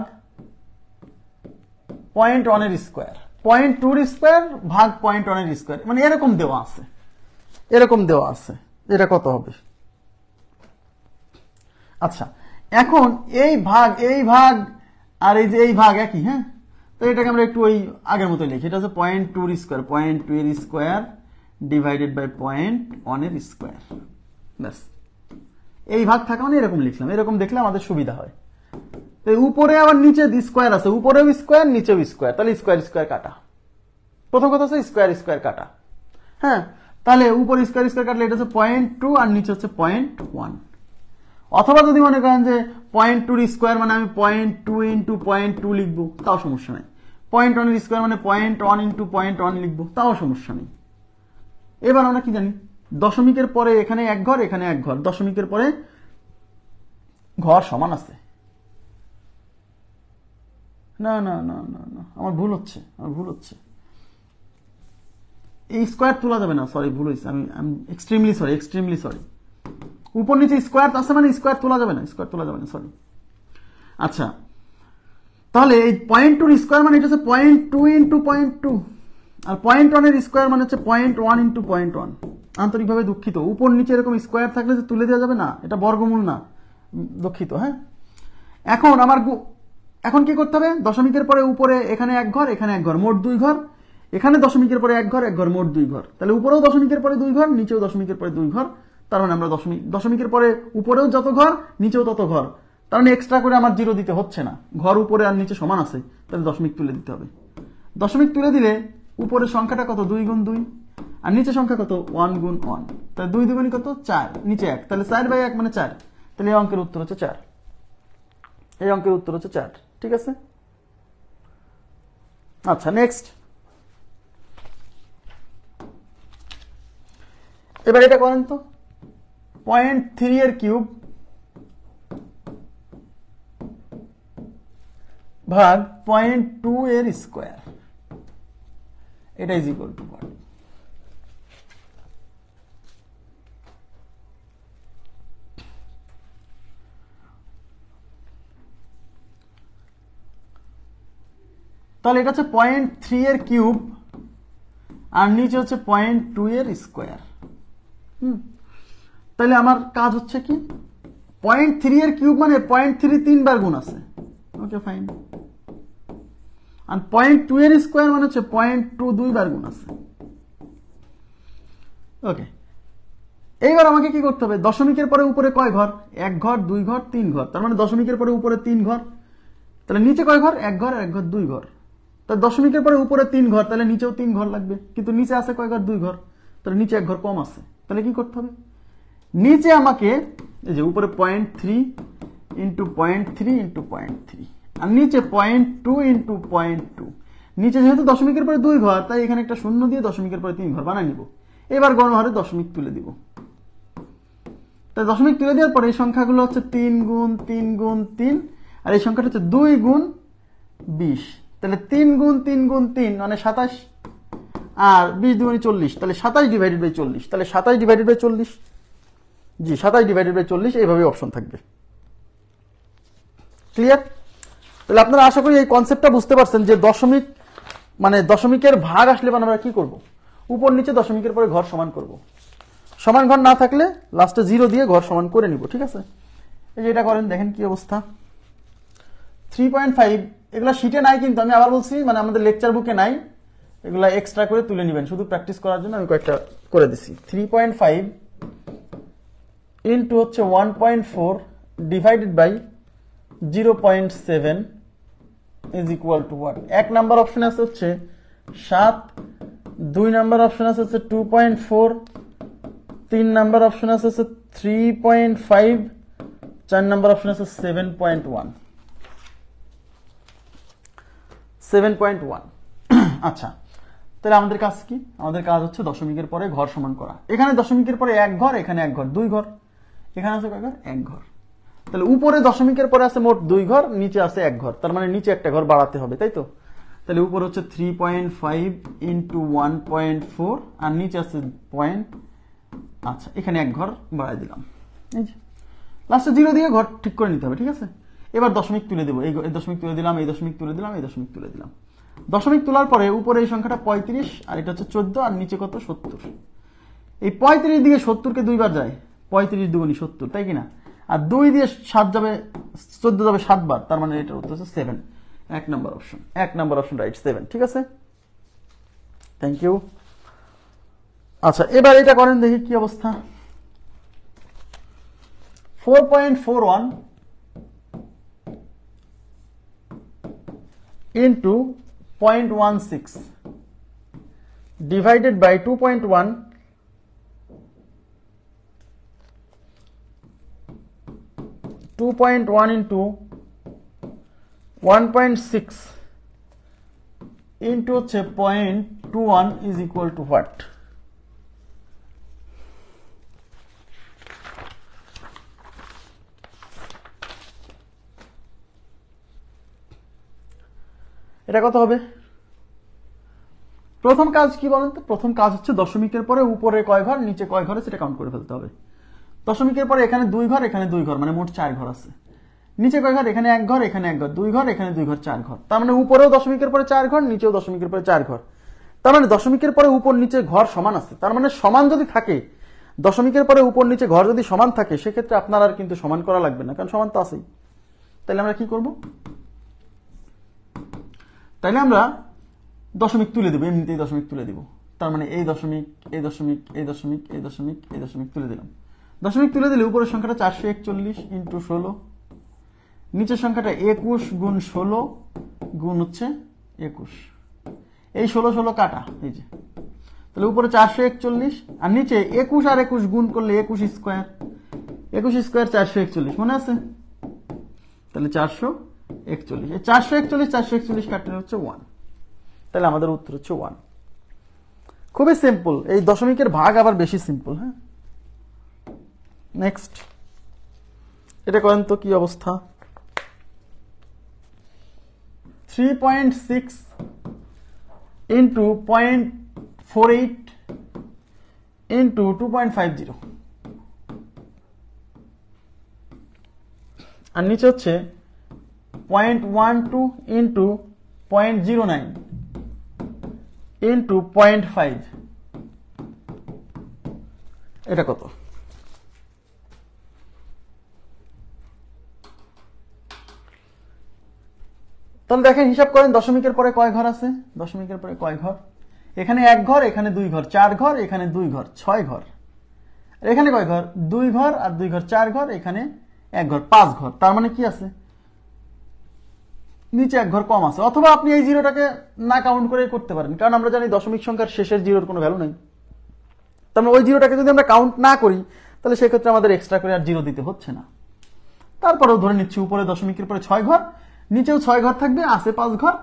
0.1 স্কোয়ার। 0.2 স্কোয়ার ভাগ 0.1 স্কোয়ার, মানে এরকম দেওয়া আছে, এরকম দেওয়া আছে। এটা কত হবে? আচ্ছা, এখন এই ভাগ আর এই যে এই ভাগ একই। হ্যাঁ, তো এটাকে আমরা একটু ওই আগের মতো লিখি। এটা হচ্ছে 0.2 স্কোয়ার, 0.2 এর স্কোয়ার ডিভাইডেড বাই 0.1 এর স্কোয়ার। ব্যাস, এই ভাগ থাকা মানে এরকম লিখলাম, এরকম দেখলে আমাদের সুবিধা হয়। উপরে আবার নিচে স্কোয়ার আছে, উপরেও স্কোয়ার নিচেও স্কোয়ার, তাহলে স্কোয়ার স্কোয়ার কাটা। প্রথম কথা হচ্ছে স্কোয়ার স্কোয়ার কাটা। হ্যাঁ, তাহলে উপরে স্কোয়ার স্কোয়ার কাটলে এটা হচ্ছে 0.2 আর নিচে হচ্ছে 0.1। অথবা যদি মনে করেন যে 0.2 স্কোয়ার মানে আমি 0.2 ইন্টু 0.2 লিখবো, তাও সমস্যা নেই। 0.1 এর স্কোয়ার মানে 0.1 ইন্টু 0.1 লিখবো, তাও সমস্যা নেই। এবার আমরা কি জানি, দশমিকের পরে এখানে 1 ঘর, এখানে 1 ঘর, দশমিকের পরে ঘর সমান আছে। না না না না না, আমার ভুল হচ্ছে। এই স্কোয়ার তোলা যাবে না, সরি ভুল হয়েছে, আমি এক্সট্রিমলি সরি। উপর নিচে স্কোয়ার আছে মানে স্কোয়ার তোলা যাবে না, সরি। আচ্ছা, তাহলে এই 0.2 স্কোয়ার মানে এটা হচ্ছে 0.2 ইন্টু 0.2, আর 0.1 এর স্কোয়ার মানে হচ্ছে 0.1 ইন্টু 0.1। আন্তরিকভাবে দুঃখিত, উপর নিচে এরকম স্কোয়ার থাকলে যে তুলে দেওয়া যাবে না, এটা বর্গমূল না, দুঃখিত। হ্যাঁ, এখন কি করতে হবে, দশমিকের পরে উপরে এখানে এক ঘর, এখানে এক ঘর, মোট 2 ঘর, এখানে দশমিকের পরে এক ঘর, মোট 2 ঘর। তাহলে উপরেও দশমিকের পরে 2 ঘর, নিচেও দশমিকের পরে 2 ঘর। তার মানে আমরা দশমিকের পরে উপরেও যত ঘর, নিচেও তত ঘর। তার মানে এক্সট্রা করে আমার 0 দিতে হচ্ছে না, ঘর উপরে আর নিচে সমান আছে, তাহলে দশমিক তুলে দিতে হবে। দশমিক তুলে দিলে উপরের সংখ্যাটা কত, 2 গুণ 2, আর নিচে সংখ্যা কত, 1 গুণ 1। তাহলে 2 দুগুণী কত, 4, নিচে 1, তাহলে 4/1 মানে 4। তাহলে এই অঙ্কের উত্তর হচ্ছে 4। ঠিক আছে। আচ্ছা, নেক্সট। এবার এটা করেন তো, 0.3 এর কিউব ভাগ 0.2 এর স্কোয়ার, এটা ইজ ইকুয়াল টু what? তাহলে এটা হচ্ছে 0.3 এর কিউব আর নিচে হচ্ছে 0.2 এর স্কোয়ার। তাহলে আমার কাজ হচ্ছে কি, 0.3 এর কিউব মানে 0.3 3 বার গুণ আছে, ওকে ফাইন। আর 0.2 এর স্কোয়ার মানে হচ্ছে 0.2 2 বার গুণ আছে, ওকে। এইবার আমাকে কি করতে হবে, দশমিকের পরে উপরে কয় ঘর, 1 ঘর 2 ঘর 3 ঘর, তার মানে দশমিকের পরে উপরে 3 ঘর। তাহলে নিচে কয় ঘর, 1 ঘর 2 ঘর। তাহলে দশমিকের পরে উপরে 3 ঘর, তাহলে নিচেও 3 ঘর লাগবে, কিন্তু নিচে আছে কয় ঘর, 2 ঘর। তাহলে নিচে 1 ঘর কম আছে, তাহলে কি করতে হবে, নিচে আমাকে এই যে উপরে 0.3 ইন্টু 0.3 ইন্টু 0.3, আর নিচে 0.2 ইন্টু 0.2। নিচে যেহেতু দশমিকের পরে 2 ঘর, তাই এখানে একটা শূন্য দিয়ে দশমিকের পরে 3 ঘর বানাই নিব। এবার গণহারে দশমিক তুলে দিব। তাই দশমিক তুলে দেওয়ার পরে এই সংখ্যাগুলো হচ্ছে 3 গুণ 3 গুণ 3, আর এই সংখ্যাটা হচ্ছে 2 গুণ 20। তাহলে 3 গুণ 3 গুণ 3 মানে 27, আর 20 দুগুণে 40, তাহলে 27 ডিভাইডেড বাই 40, তাহলে 27 ডিভাইডেড বাই 40, জি 27 ডিভাইডেড বাই 40, এইভাবে অপশন থাকবে। ক্লিয়ার? তাহলে আপনারা আশা করি এই কনসেপ্টটা বুঝতে পারছেন যে দশমিক মানে দশমিকের ভাগ আসলে মানে আমরা কি করব, উপর নিচে দশমিকের পরে ঘর সমান করব। সমান ঘর না থাকলে লাস্টে 0 দিয়ে ঘর সমান করে নিব, ঠিক আছে। এই যে এটা করেন, দেখেন কি অবস্থা। 3.5 এগুলা শিটে নাই, কিন্তু আমি আবার বলছি, মানে আমাদের লেকচার বুকে নাই, এগুলা এক্সট্রা করে তুলে নেবেন শুধু প্র্যাকটিস করার জন্য আমি কয়েকটা করে দিছি। 3.5 ইন্টু হচ্ছে 1.4 divided by 0.7 is equal to what. 1 number option আছে হচ্ছে 7, 2 নাম্বার অপশন আছে হচ্ছে 2.4, 3 নাম্বার অপশন আছে হচ্ছে 3.5, 4 নাম্বার অপশন আছে 7.1। আচ্ছা, তাহলে আমাদের কাজ কি, আমাদের কাজ হচ্ছে দশমিকের পরে ঘর সমান করা। এখানে দশমিকের পরে 1 ঘর, এখানে 1 ঘর 2 ঘর, এখানে আছে কয় ঘর, 1 ঘর। তাহলে উপরে দশমিকের পরে আছে মোট 2 ঘর, নিচে আছে 1 ঘর, তার মানে নিচে একটা ঘর বাড়াতে হবে, তাই তো। তাহলে উপরে হচ্ছে 3.5 ইন্টু 1.4, আর নিচে আছে আচ্ছা এখানে 1 ঘর বাড়াই দিলাম, এই যে লাস্টে 0 দিয়ে ঘর ঠিক করে নিতে হবে, ঠিক আছে। এবার দশমিক তুলে দেবো, এই দশমিক তুলে দিলাম, এই দশমিক তুলে দিলাম, এই দশমিক তুলে দিলাম। দশমিক তোলার পরে উপরে এই সংখ্যাটা 35, আর এটা হচ্ছে 14, আর নিচে কত 70। এই 35 দিকে 70-কে 2 বার যায়, 35 দুগুণী 70, তাই কিনা। আর 2 দিয়ে 7 যাবে, 14 যাবে 7 বার, তার মানে এটার উত্তর হচ্ছে 7। 1 নাম্বার অপশন রাইট, 7, ঠিক আছে। Thank you. আচ্ছা, এবার এটা করেন, দেখি কি অবস্থা। 4.41 into 0.16 divided by 2.1 2.1 into 1.6 into হচ্ছে 0.21 is equal to what? এটা কত হবে? প্রথম কাজ কি বলেন তো? প্রথম কাজ হচ্ছে দশমিকের পরে উপরে কয় ঘর নিচে কয় ঘর সেটা কাউন্ট করে ফেলতে হবে। দশমিকের পরে এখানে 2 ঘর এখানে 2 ঘর, মানে মোট 4 ঘর আছে। নিচে কয় ঘর? এখানে 1 ঘর এখানে 1 ঘর, 2 ঘর এখানে 2 ঘর, 4 ঘর। তার মানে উপরেও দশমিকের পরে 4 ঘর, নিচেও দশমিকের পরে 4 ঘর। তার মানে দশমিকের পরে উপর নিচে ঘর সমান আছে। তার মানে সমান যদি থাকে, দশমিকের পরে উপর নিচে ঘর যদি সমান থাকে, সেক্ষেত্রে আপনার আর কিন্তু সমান করা লাগবে না, কারণ সমান তো আছেই। তাহলে আমরা কি করব? তাইলে আমরা দশমিক তুলে দেবো, এমনিতেই দশমিক তুলে দিব। তার মানে এই দশমিক, এই দশমিক, এই দশমিক, এই দশমিক, এই দশমিক তুলে দিলাম। দশমিক তুলে দিলে উপরের সংখ্যাটা 441 ইন্টু 16, নিচের সংখ্যাটা 21 গুণ 16 গুণ হচ্ছে 21। এই 16 16 কাটা, এই যে। তাহলে উপরে 441 আর নিচে 21 আর 21 গুণ করলে 21 স্কোয়ার, 21 স্কোয়ার 441, মনে আছে? তাহলে 441, এই 441 441 কাটলে হচ্ছে 1। তাহলে আমাদের উত্তর হচ্ছে 1। খুবই সিম্পল। এই দশমিকের ভাগ আবার বেশি সিম্পল। হ্যাঁ, নেক্সট এটা করেন তো কি অবস্থা। 3.6 ইন্টু 0.48 ইন্টু 2.50, আর নিচে হচ্ছে 0.12 ইন্টু 0.09 ইন্টু 0.5, এটা কত? তাহলে দেখেন, হিসাব করেন দশমিকের পরে কয় ঘর আছে। দশমিকের পরে কয় ঘর? এখানে 1 ঘর এখানে 2 ঘর, 4 ঘর এখানে 2 ঘর, 6 ঘর। এখানে কয় ঘর? 2 ঘর আর 2 ঘর, 4 ঘর, এখানে 1 ঘর, 5 ঘর। তার মানে কি আছে? নিচে 1 ঘর কম আছে। অথবা আপনি এই জিরোটাকে না কাউন্ট করে করতে পারেন, কারণ আমরা জানি দশমিক সংখ্যার শেষের জিরোর কোনো ভ্যালু নেই। তার মানে ওই জিরোটাকে যদি আমরা কাউন্ট না করি, তাহলে সেক্ষেত্রে আমাদের এক্সট্রা করে আর জিরো দিতে হচ্ছে না। তারপরেও ধরে নিচ্ছি উপরে দশমিকের পরে 6 ঘর, নিচেও 6 ঘর থাকবে, আছে 5 ঘর।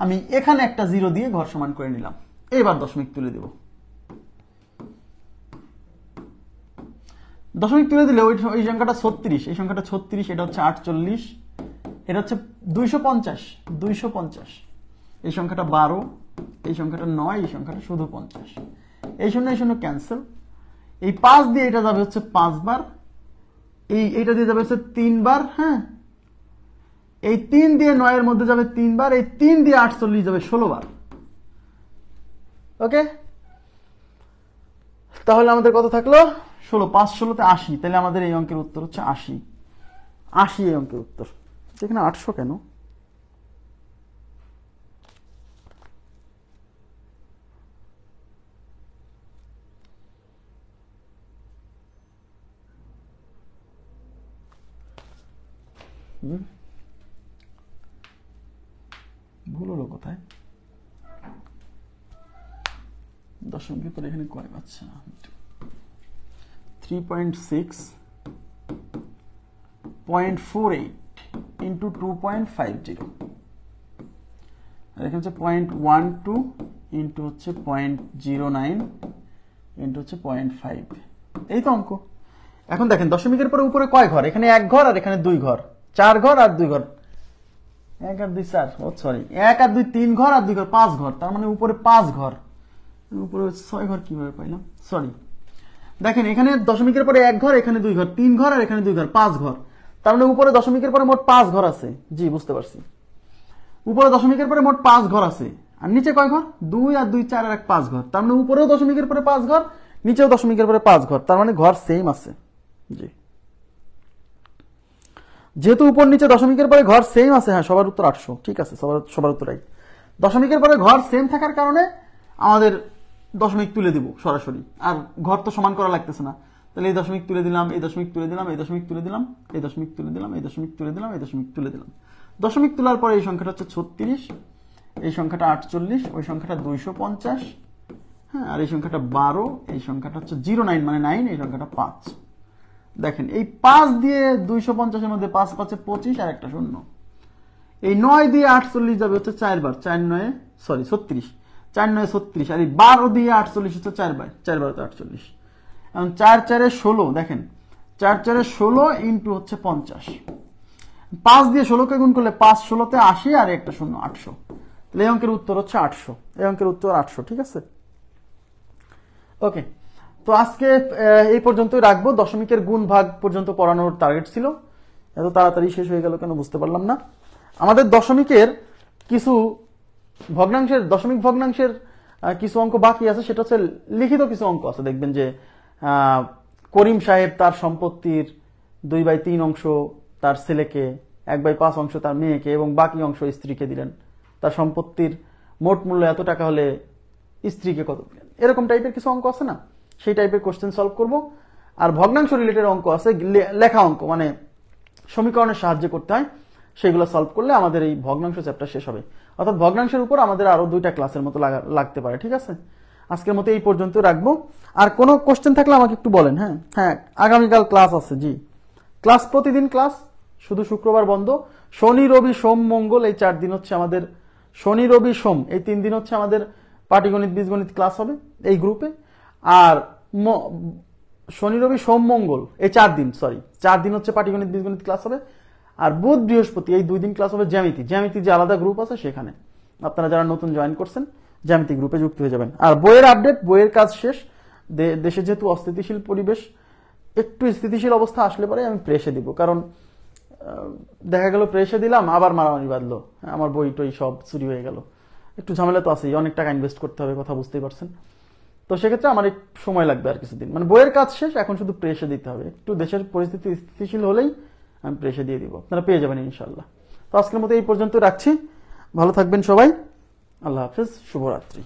আমি এখানে একটা জিরো দিয়ে ঘর সমান করে নিলাম। এবার দশমিক তুলে দেব। দশমিক তুলে দিলে ওই সংখ্যাটা 36, এই সংখ্যাটা 36, এটা হচ্ছে 48, এটা হচ্ছে 250, 250। এই সংখ্যাটা 12, এই সংখ্যাটা 9, এই সংখ্যাটা শুধু 50। এই শূন্য ক্যান্সেল। এই 5 দিয়ে এটা যাবে হচ্ছে 5 বার, এইটা দিয়ে যাবে হচ্ছে 3 বার। হ্যাঁ, এই 3 দিয়ে 9 এর মধ্যে যাবে 3 বার, এই 3 দিয়ে 48 যাবে 16 বার। ওকে, তাহলে আমাদের কত থাকলো? 16, 5 16 তে 80। তাহলে আমাদের এই অঙ্কের উত্তর হচ্ছে 80। 80 এই অঙ্কের উত্তর। এখানে 800 কেন? ভুল হলো কোথায়? দশমিকের পরে এখানে কয় পাচ্ছে না? 3.6 0.48 ইন্টু 2.50, আর এখানে হচ্ছে 0.12 ইন্টু হচ্ছে 0.09 ইন্টু হচ্ছে 0.5। এই তো অঙ্ক। এখন দেখেন দশমিকের পরে উপরে কয় ঘর? এখানে 1 ঘর আর এখানে 2 ঘর, 4 ঘর আর 2 ঘর, 1 আর 2 4, ও সরি, 1 আর 2 3 ঘর আর 2 ঘর 5 ঘর। তার মানে উপরে 5 ঘর, উপরে 6 ঘর কিভাবে পাইলাম? সরি, দেখেন এখানে দশমিকের পরে 1 ঘর এখানে 2 ঘর, 3 ঘর আর এখানে 2 ঘর, 5 ঘর। তার মানে উপরে দশমিকের পরে মোট 5 ঘর আছে। জি, বুঝতে পারছি। উপরে দশমিকের পরে মোট 5 ঘর আছে, আর নিচে কয় ঘর? 2 আর 2 4 আর 1 5 ঘর। তার মানে উপরেও দশমিকের পরে 5 ঘর, নিচেও দশমিকের পরে 5 ঘর। তার মানে ঘর সেম আছে। জি, যেহেতু উপর নিচে দশমিকের পরে ঘর সেম আছে, হ্যাঁ, সবার উত্তর 800। ঠিক আছে, সবার উত্তর রাইট। দশমিকের পরে ঘর সেম থাকার কারণে আমাদের দশমিক তুলে দিব সরাসরি, আর ঘর তো সমান করা লাগতেছে না। তাহলে এই দশমিক তুলে দিলাম, এই দশমিক তুলে দিলাম, এই দশমিক তুলে দিলাম, এই দশমিক তুলে দিলাম, এই দশমিক তুলে দিলাম, এই দশমিক তুলে দিলাম। দশমিক তোলার পরে এই সংখ্যাটা হচ্ছে 36, এই সংখ্যাটা 48, ওই সংখ্যাটা 250, হ্যাঁ, আর এই সংখ্যাটা 12, এই সংখ্যাটা হচ্ছে 09 মানে 9, এই সংখ্যাটা 5। দেখেন এই 5 দিয়ে 250-এর মধ্যে 5 5 25 আর একটা শূন্য। এই 9 দিয়ে 48 যাবে হচ্ছে 4 বার, 4 9 সরি 36, 4 9 36, আর এই 12 দিয়ে 48 হচ্ছে 4 বার, 4 12 48। এখন 4 4 16, দেখেন 4 4 16 ইন্টু হচ্ছে 50। 5 দিয়ে 16 কে গুণ করলে 5 16 তে 80 আর একটা শূন্য 800। এই অঙ্কের উত্তর হচ্ছে 800, এই অঙ্কের উত্তর 800, ঠিক আছে। ওকে, তো আজকে এই পর্যন্তই রাখবো। দশমিকের গুণ ভাগ পর্যন্ত পড়ানোর টার্গেট ছিল, এত তাড়াতাড়ি শেষ হয়ে গেল কেন বুঝতে পারলাম না। আমাদের দশমিকের কিছু ভগ্নাংশের, দশমিক ভগ্নাংশের কিছু অঙ্ক বাকি আছে, সেটা হচ্ছে লিখিত কিছু অঙ্ক আছে। দেখবেন যে করিম সাহেব তার সম্পত্তির 2/3 অংশ তার ছেলেকে, 1/5 অংশ তার মেয়েকে এবং বাকি অংশ স্ত্রীকে দিলেন। তার সম্পত্তির মোট মূল্য এত টাকা হলে স্ত্রীকে কত দিলেন, এরকম টাইপের কিছু অঙ্ক আছে না, সেই টাইপের কোশ্চেন সলভ করব। আর ভগ্নাংশ রিলেটেড অঙ্ক আছে, লেখা অঙ্ক, মানে সমীকরণের সাহায্যে করতে হয়, সেগুলো সলভ করলে আমাদের এই ভগ্নাংশ চ্যাপ্টার শেষ হবে। অর্থাৎ ভগ্নাংশের উপর আমাদের আরো 2টা ক্লাসের মতো লাগতে পারে, ঠিক আছে। আজকের মতো এই পর্যন্ত রাখবো। আর কোনো কোশ্চেন থাকলে আমাকে একটু বলেন। হ্যাঁ হ্যাঁ, আগামীকাল ক্লাস আছে, জি ক্লাস, প্রতিদিন ক্লাস, শুধু শুক্রবার বন্ধ। শনি রবি সোম মঙ্গল এই 4 দিন হচ্ছে আমাদের, শনি রবি সোম এই 3 দিন হচ্ছে আমাদের পাটিগণিত বীজগণিত ক্লাস হবে এই গ্রুপে। আর শনি রবি সোম মঙ্গল এই 4 দিন, 4 দিন হচ্ছে পাটিগণিত বীজগণিত ক্লাস হবে। আর বুধ বৃহস্পতি এই 2 দিন ক্লাস হবে জ্যামিতি, জ্যামিতি যে আলাদা গ্রুপ আছে সেখানে। আপনারা যারা নতুন জয়েন করছেন জ্যামিতি গ্রুপে যুক্ত হয়ে যাবেন। আর বইয়ের আপডেট, বইয়ের কাজ শেষ। দেশে যেহেতু অস্থিতিশীল পরিবেশ, একটু স্থিতিশীল অবস্থা আসলে পরে আমি প্রেসে দিব, কারণ দেখা গেল প্রেসে দিলাম আবার মারামারি বাঁধলো, আমার বই টই সব চুরি হয়ে গেল, একটু ঝামেলা তো আছেই, অনেক টাকা ইনভেস্ট করতে হবে, কথা বুঝতেই পারছেন। তো সেক্ষেত্রে আমার একটু সময় লাগবে আর কিছুদিন, মানে বইয়ের কাজ শেষ, এখন শুধু প্রেসে দিতে হবে। একটু দেশের পরিস্থিতি স্থিতিশীল হলেই আমি প্রেসে দিয়ে দিব, আপনারা পেয়ে যাবেন ইনশাল্লাহ। তো আজকের মতো এই পর্যন্ত রাখছি, ভালো থাকবেন সবাই, আল্লাহ হাফেজ, শুভরাত্রি।